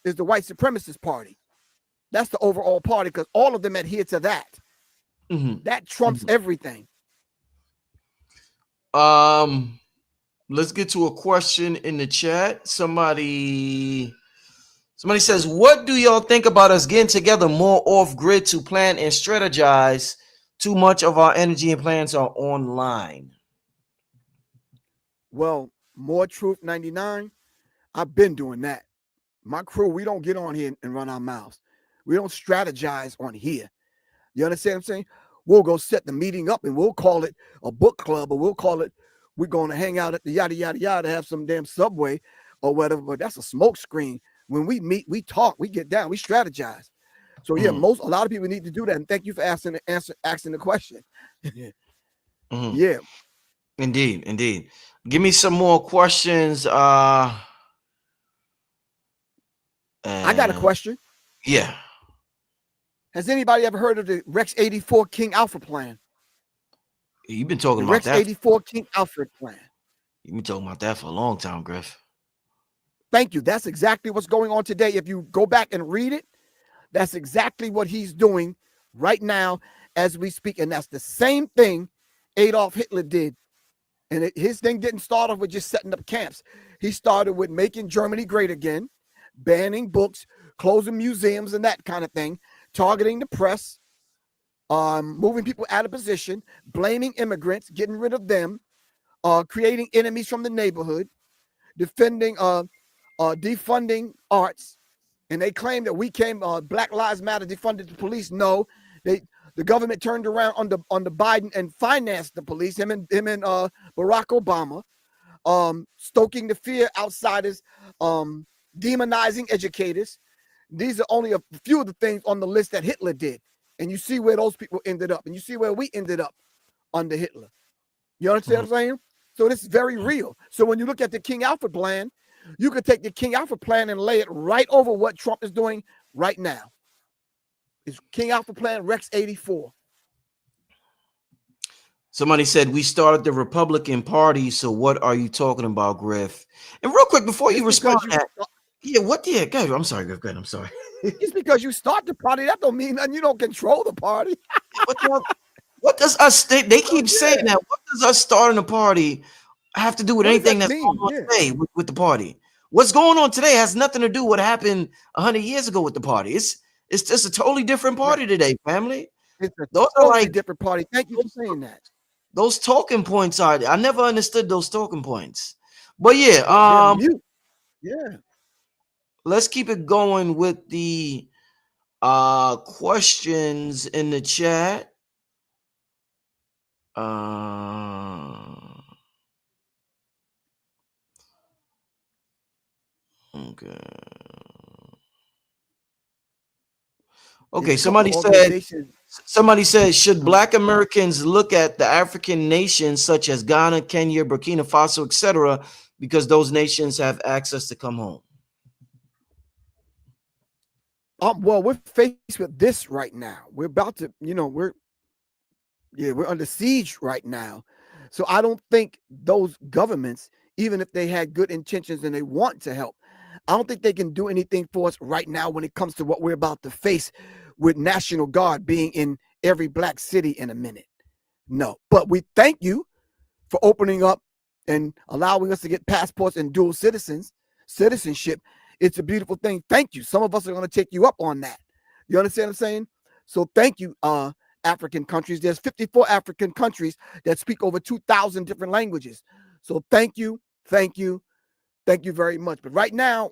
is the white supremacist party. That's the overall party, because all of them adhere to that. That trumps everything. Let's get to a question in the chat. Somebody says, what do y'all think about us getting together more off grid to plan and strategize? Too much of our energy and plans are online. Well, More Truth 99, I've been doing that. My crew, we don't get on here and run our mouths. We don't strategize on here. You understand what I'm saying? We'll go set the meeting up and we'll call it a book club, or we'll call it, we're going to hang out at the yada, yada, yada, have some damn Subway or whatever. But that's a smoke screen. When we meet, we talk, we get down, we strategize. So a lot of people need to do that. And thank you for asking the question. Yeah. Indeed. Give me some more questions. I got a question. Yeah. Has anybody ever heard of the Rex 84 King Alfred plan? You've been talking the about Rex that. 84 King Alfred plan. You've been talking about that for a long time, Griff. Thank you. That's exactly what's going on today. If you go back and read it, that's exactly what he's doing right now as we speak. And that's the same thing Adolf Hitler did. And his thing didn't start off with just setting up camps. He started with making Germany great again, banning books, closing museums and that kind of thing, targeting the press, moving people out of position, blaming immigrants, getting rid of them, creating enemies from the neighborhood, defunding arts. And they claim that Black Lives Matter defunded the police. No, the government turned around under Biden and financed the police, him and Barack Obama, stoking the fear outsiders, demonizing educators. These are only a few of the things on the list that Hitler did. And you see where those people ended up, and you see where we ended up under Hitler. You understand what I'm saying? So this is very real. So when you look at the King Alfred plan, you could take the King Alfred plan and lay it right over what Trump is doing right now. It's King Alfred plan, Rex 84. Somebody said we started the Republican Party. So what are you talking about, Griff? And real quick before you respond, good. I'm sorry, Griff. Good. I'm sorry. It's because you start the party. That don't mean nothing. You don't control the party. What does us? They keep saying that. What does us starting a party have to do with anything that's going on today with the party? What's going on today has nothing to do with what happened 100 years ago with the party. It's just a totally different party today, family. It's a totally different party. Thank you for saying that. Those talking points I never understood those talking points. But yeah, let's keep it going with the questions in the chat. Okay, somebody said, should Black Americans look at the African nations such as Ghana, Kenya, Burkina Faso, etc., because those nations have access to come home? Well, we're faced with this right now. We're about to, we're under siege right now. So I don't think those governments, even if they had good intentions and they want to help, I don't think they can do anything for us right now when it comes to what we're about to face with National Guard being in every black city in a minute. No, but we thank you for opening up and allowing us to get passports and dual citizenship. It's a beautiful thing. Thank you. Some of us are going to take you up on that. You understand what I'm saying? So thank you, African countries. There's 54 African countries that speak over 2,000 different languages. So thank you very much. But right now,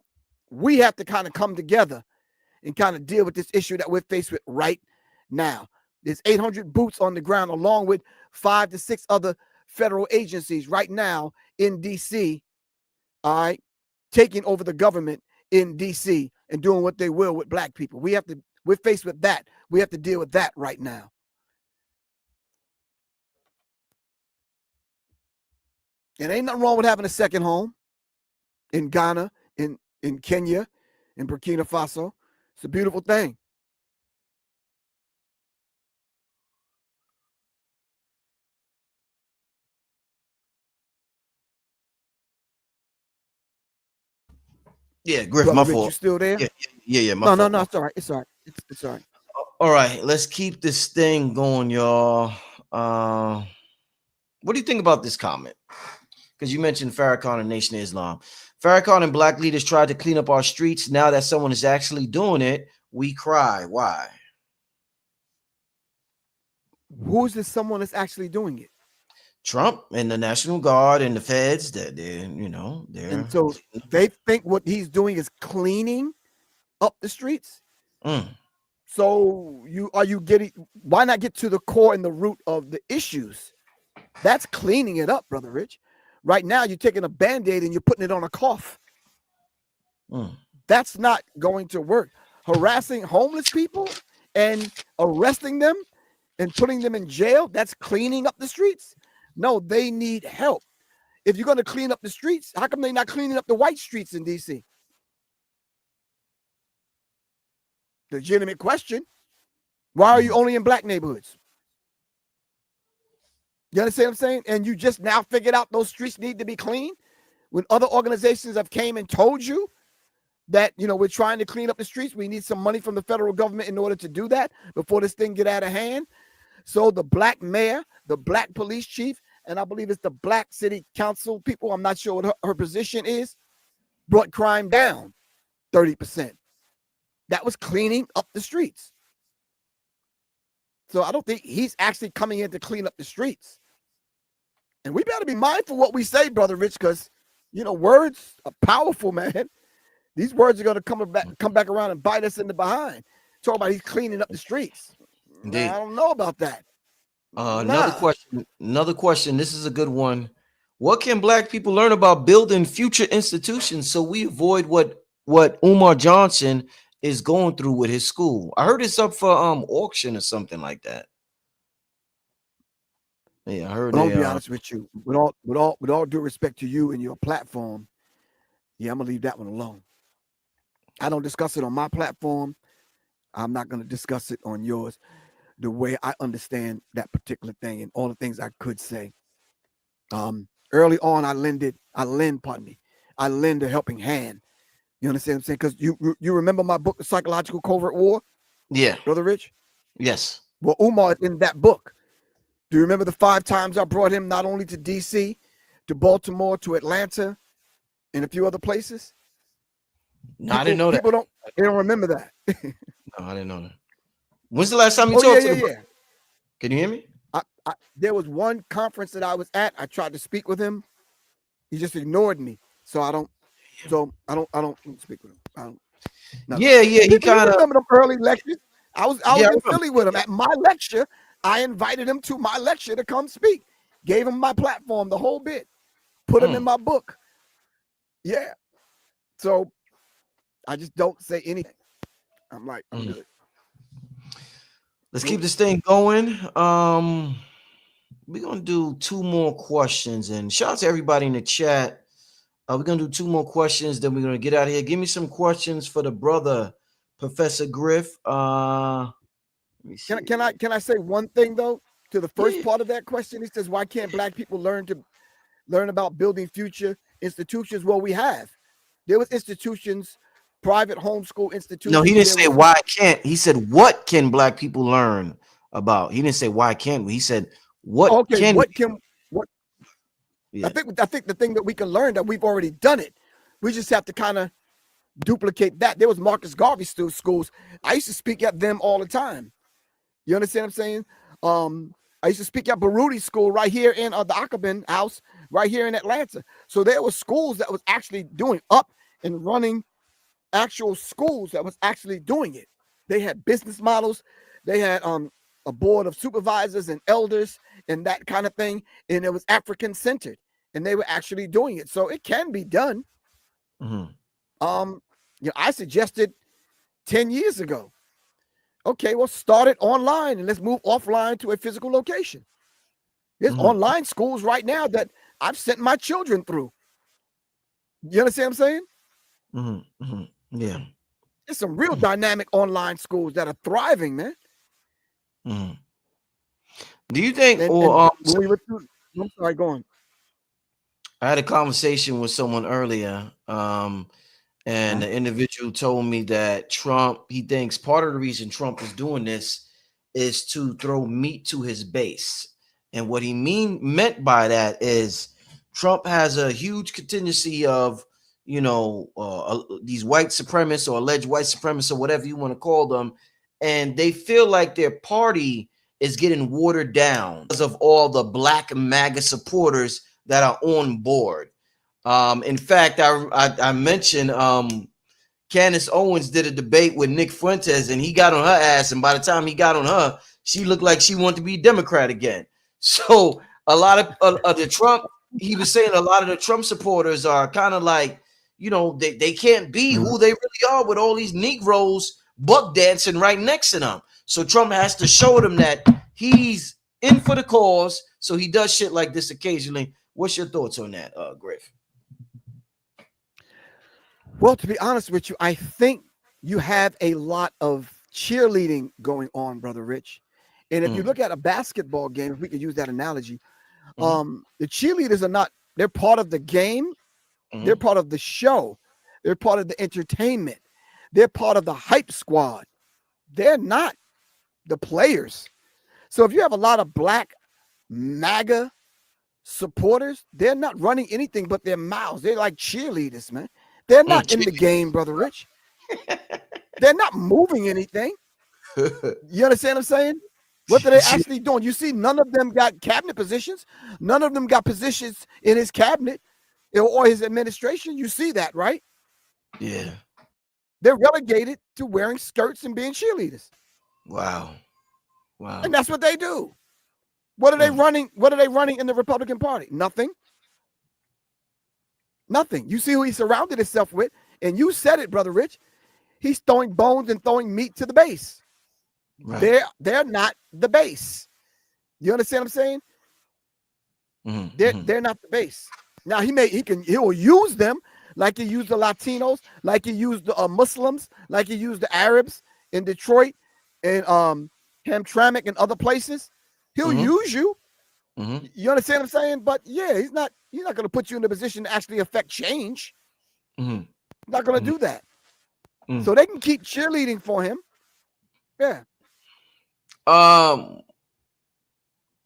we have to kind of come together and kind of deal with this issue that we're faced with right now. There's 800 boots on the ground, along with 5 to 6 other federal agencies right now in D.C., all right, taking over the government in D.C. and doing what they will with black people. We're faced with that. We have to deal with that right now. And ain't nothing wrong with having a second home in Ghana, in Kenya, in Burkina Faso. It's a beautiful thing. Yeah, Griff, Brother my Rich, fault. you still there? Yeah, my fault. No, it's all right. It's all right. It's all right. All right, let's keep this thing going, y'all. What do you think about this comment? Because you mentioned Farrakhan and Nation of Islam. Farrakhan and black leaders tried to clean up our streets. Now that someone is actually doing it, we cry. Why? Who is this someone that's actually doing it? Trump and the National Guard and the feds. They're. And so they think what he's doing is cleaning up the streets. So why not get to the core and the root of the issues? That's cleaning it up, Brother Rich. Right now, you're taking a Band-Aid and you're putting it on a cough. That's not going to work. Harassing homeless people and arresting them and putting them in jail, that's cleaning up the streets. No, they need help. If you're going to clean up the streets, how come they're not cleaning up the white streets in D.C.? Legitimate question. Why are you only in black neighborhoods? You understand what I'm saying? And you just now figured out those streets need to be clean when other organizations have came and told you that, we're trying to clean up the streets. We need some money from the federal government in order to do that before this thing get out of hand. So the black mayor, the black police chief, and I believe it's the black city council people, I'm not sure what her position is, brought crime down 30%. That was cleaning up the streets. So I don't think he's actually coming in to clean up the streets. And we better be mindful what we say, Brother Rich, because, words are powerful, man. These words are going to come back around and bite us in the behind. Talk about he's cleaning up the streets. Indeed. I don't know about that. Another question. This is a good one. What can black people learn about building future institutions so we avoid what Umar Johnson is going through with his school? I heard it's up for auction or something like that. Yeah, I heard. I'll be honest with you. With all due respect to you and your platform, I'm gonna leave that one alone. I don't discuss it on my platform. I'm not gonna discuss it on yours. The way I understand that particular thing and all the things I could say. Early on, I lend a helping hand. You understand what I'm saying? Because you remember my book, The Psychological Covert War? Yeah. Brother Rich? Yes. Well, Umar is in that book. Do you remember the 5 times I brought him not only to D.C., to Baltimore, to Atlanta, and a few other places? No, I didn't know that. They don't remember that. No, I didn't know that. When's the last time you talked to him? Yeah. Can you hear me? There was one conference that I was at. I tried to speak with him. He just ignored me. So I don't speak with him. Yeah. He kind of remember them early lectures. I was in Philly with him at my lecture. I invited him to my lecture to come speak. Gave him my platform, the whole bit. Put him in my book. Yeah. So I just don't say anything. I'm like, I'm good. Let's keep this thing going. We're gonna do 2 more questions, and shout out to everybody in the chat. We're gonna do 2 more questions, then we're gonna get out of here. Give me some questions for the brother, Professor Griff. Can I say one thing though to the first part of that question? He says, why can't black people learn about building future institutions? Well, we have. There was institutions, private homeschool institutions. No, he didn't say why can't. He said, what can black people learn about? He didn't say why can't we. He said, what can. Yeah. I think the thing that we can learn that we've already done it. We just have to kind of duplicate that. There was Marcus Garvey schools. I used to speak at them all the time. You understand what I'm saying? I used to speak at Baruti School right here in the Ackerman House, right here in Atlanta. So there were schools that was actually doing up and running actual schools that was actually doing it. They had business models. They had a board of supervisors and elders and that kind of thing. And it was African centered, and they were actually doing it. So it can be done. I suggested 10 years ago. Okay, well, start it online and let's move offline to a physical location. There's online schools right now that I've sent my children through. You understand what I'm saying? Yeah. There's some real dynamic online schools that are thriving, man. Do you think, I'm sorry, go on. I had a conversation with someone earlier, and the individual told me that Trump, he thinks part of the reason Trump is doing this is to throw meat to his base. And what he meant by that is Trump has a huge contingency of, these white supremacists or alleged white supremacists or whatever you want to call them. And they feel like their party is getting watered down because of all the black MAGA supporters that are on board. In fact, I mentioned Candace Owens did a debate with Nick Fuentes, and he got on her ass. And by the time he got on her, she looked like she wanted to be Democrat again. So a lot of the Trump, he was saying a lot of the Trump supporters are kind of like, they can't be who they really are with all these Negroes buck dancing right next to them. So Trump has to show them that he's in for the cause. So he does shit like this occasionally. What's your thoughts on that, Griff? Well, to be honest with you, I think you have a lot of cheerleading going on, Brother Rich. And if you look at a basketball game, if we could use that analogy, the cheerleaders are not, they're part of the game. They're part of the show. They're part of the entertainment. They're part of the hype squad. They're not the players. So if you have a lot of black MAGA supporters, they're not running anything but their mouths. They're like cheerleaders, man. They're not in the game, Brother Rich. They're not moving anything. You understand what I'm saying? What are they actually doing? You see, none of them got cabinet positions. None of them got positions in his cabinet or his administration. You see that, right? Yeah. They're relegated to wearing skirts and being cheerleaders. Wow. And that's what they do. What are they running? What are they running in the Republican Party? Nothing. Nothing. You see who he surrounded himself with, and you said it, Brother Rich. He's throwing bones and throwing meat to the base. Right. They're not the base. You understand what I'm saying? They're not the base. Now he'll use them like he used the Latinos, like he used the Muslims, like he used the Arabs in Detroit and Hamtramck and other places. He'll use you. You understand what I'm saying? But yeah, he's not going to put you in a position to actually affect change. Not going to do that. So they can keep cheerleading for him. Yeah.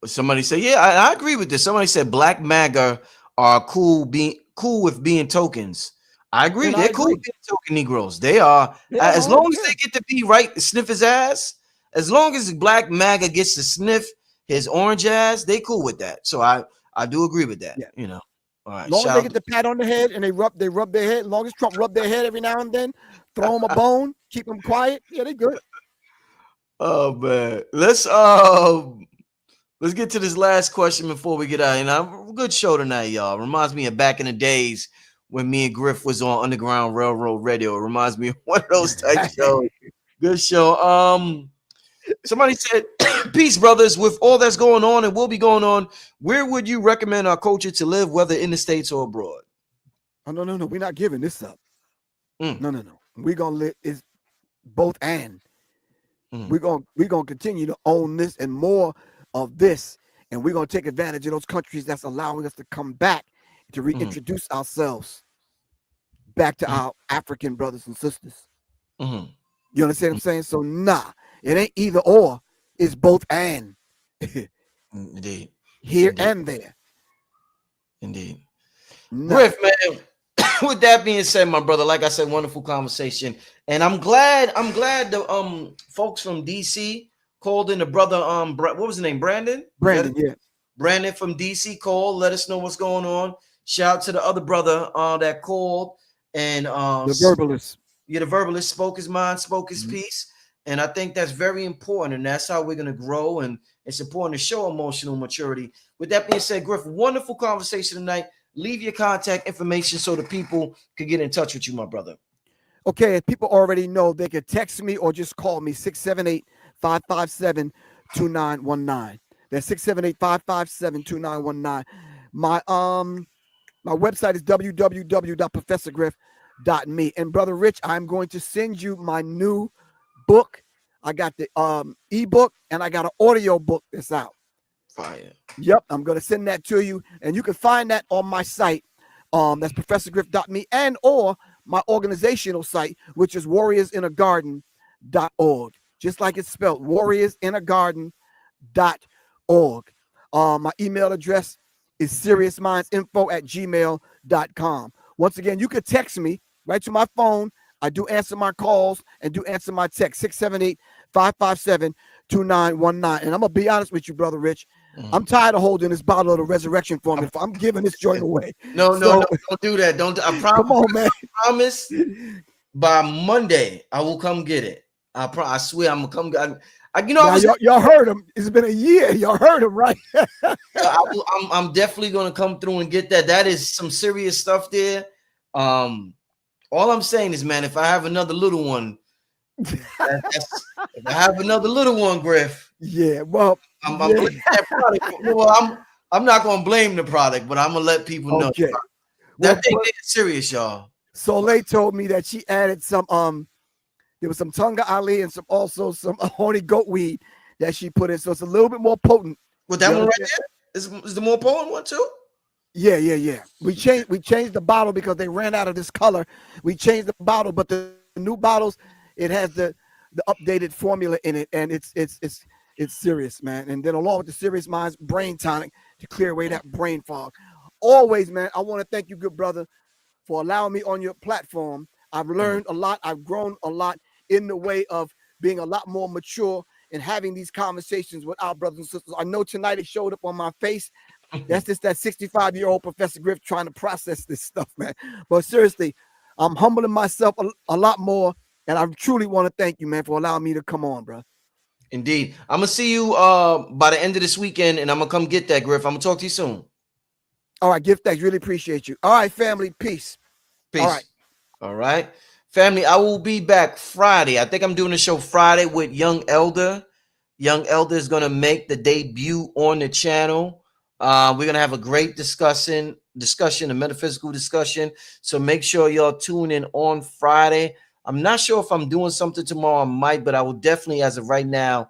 Somebody said, yeah, I agree with this. Somebody said black MAGA are cool with being tokens. I agree. They're cool with being token Negroes. They are. As long as they get to be right, sniff his ass. As long as black MAGA gets to sniff his orange ass, they cool with that. So I do agree with that. Yeah. All right. As long as they get the pat on the head and they rub their head. As long as Trump rub their head every now and then, throw them a bone, keep them quiet. Yeah, they good. Oh man, let's get to this last question before we get out. And a good show tonight, y'all. Reminds me of back in the days when me and Griff was on Underground Railroad Radio. It reminds me of one of those type shows. Good show. Somebody said, peace, brothers. With all that's going on and will be going on, where would you recommend our culture to live, whether in the States or abroad? Oh, no. We're not giving this up. No. We're going to live is both and. We're gonna continue to own this and more of this, and we're gonna take advantage of those countries that's allowing us to come back to reintroduce ourselves back to our African brothers and sisters. You understand what I'm saying? So it ain't either or, it's both and. Indeed. Here and there. Indeed. Griff, man. With that being said, my brother, like I said, wonderful conversation, and I'm glad the folks from DC called in. The brother, what was his name? Brandon. Brandon, yeah. Brandon from DC called. Let us know what's going on. Shout out to the other brother that called and The verbalist. Yeah, the verbalist spoke his mind, spoke his piece. And I think that's very important. And that's how we're going to grow. And it's important to show emotional maturity. With that being said, Griff, wonderful conversation tonight. Leave your contact information so the people can get in touch with you, my brother. Okay, if people already know, they can text me or just call me 678-557-2919. That's 678-557-2919. My website is www.professorgriff.me. And Brother Rich, I'm going to send you my new book. I got the ebook and I got an audio book that's out. Fire. Yep, I'm going to send that to you, and you can find that on my site. That's professorgriff.me and or my organizational site, which is warriorsinnergarden.org. Just like it's spelled, warriorsinnergarden.org. My email address is seriousmindsinfo@gmail.com. Once again, you could text me right to my phone. I do answer my calls and do answer my text, 678-557-2919. And I'm going to be honest with you, Brother Rich. I'm tired of holding this bottle of the resurrection formula. I'm giving this joint away. No, don't do that. Don't. I promise. Come on, man. I promise. By Monday, I will come get it. I swear, I'm gonna come. Y'all heard him. It's been a year. Y'all heard him, right? I'm definitely gonna come through and get that. That is some serious stuff there. All I'm saying is, man, if I have another little one, if I have another little one, Griff. Yeah, well, I'm blaming that product. Well, I'm not gonna blame the product, but I'm gonna let people know that thing is serious, y'all. Soleil told me that she added some there was some Tonga Ali and some honey goat weed that she put in, so it's a little bit more potent. With that one right there is the more potent one too. Yeah. We changed the bottle because they ran out of this color. We changed the bottle, but the new bottles, it has the updated formula in it, and it's serious, man. And then along with the Serious Minds brain tonic to clear away that brain fog. Always, man, I want to thank you, good brother, for allowing me on your platform. I've learned a lot. I've grown a lot in the way of being a lot more mature and having these conversations with our brothers and sisters. I know tonight it showed up on my face. That's just that 65-year-old Professor Griff trying to process this stuff, man. But seriously, I'm humbling myself a lot more, and I truly want to thank you, man, for allowing me to come on, bro. Indeed. I'm going to see you by the end of this weekend, and I'm going to come get that, Griff. I'm going to talk to you soon. All right, give thanks. Really appreciate you. All right, family, peace. Peace. All right. Family, I will be back Friday. I think I'm doing a show Friday with Young Elder. Young Elder is going to make the debut on the channel. We're going to have a great discussion, a metaphysical discussion. So make sure y'all tune in on Friday. I'm not sure if I'm doing something tomorrow. I might, but I will definitely, as of right now,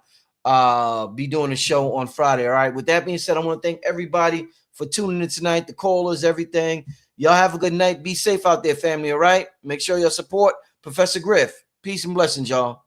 be doing a show on Friday. All right. With that being said, I want to thank everybody for tuning in tonight, the callers, everything. Y'all have a good night. Be safe out there, family. All right. Make sure y'all support Professor Griff. Peace and blessings, y'all.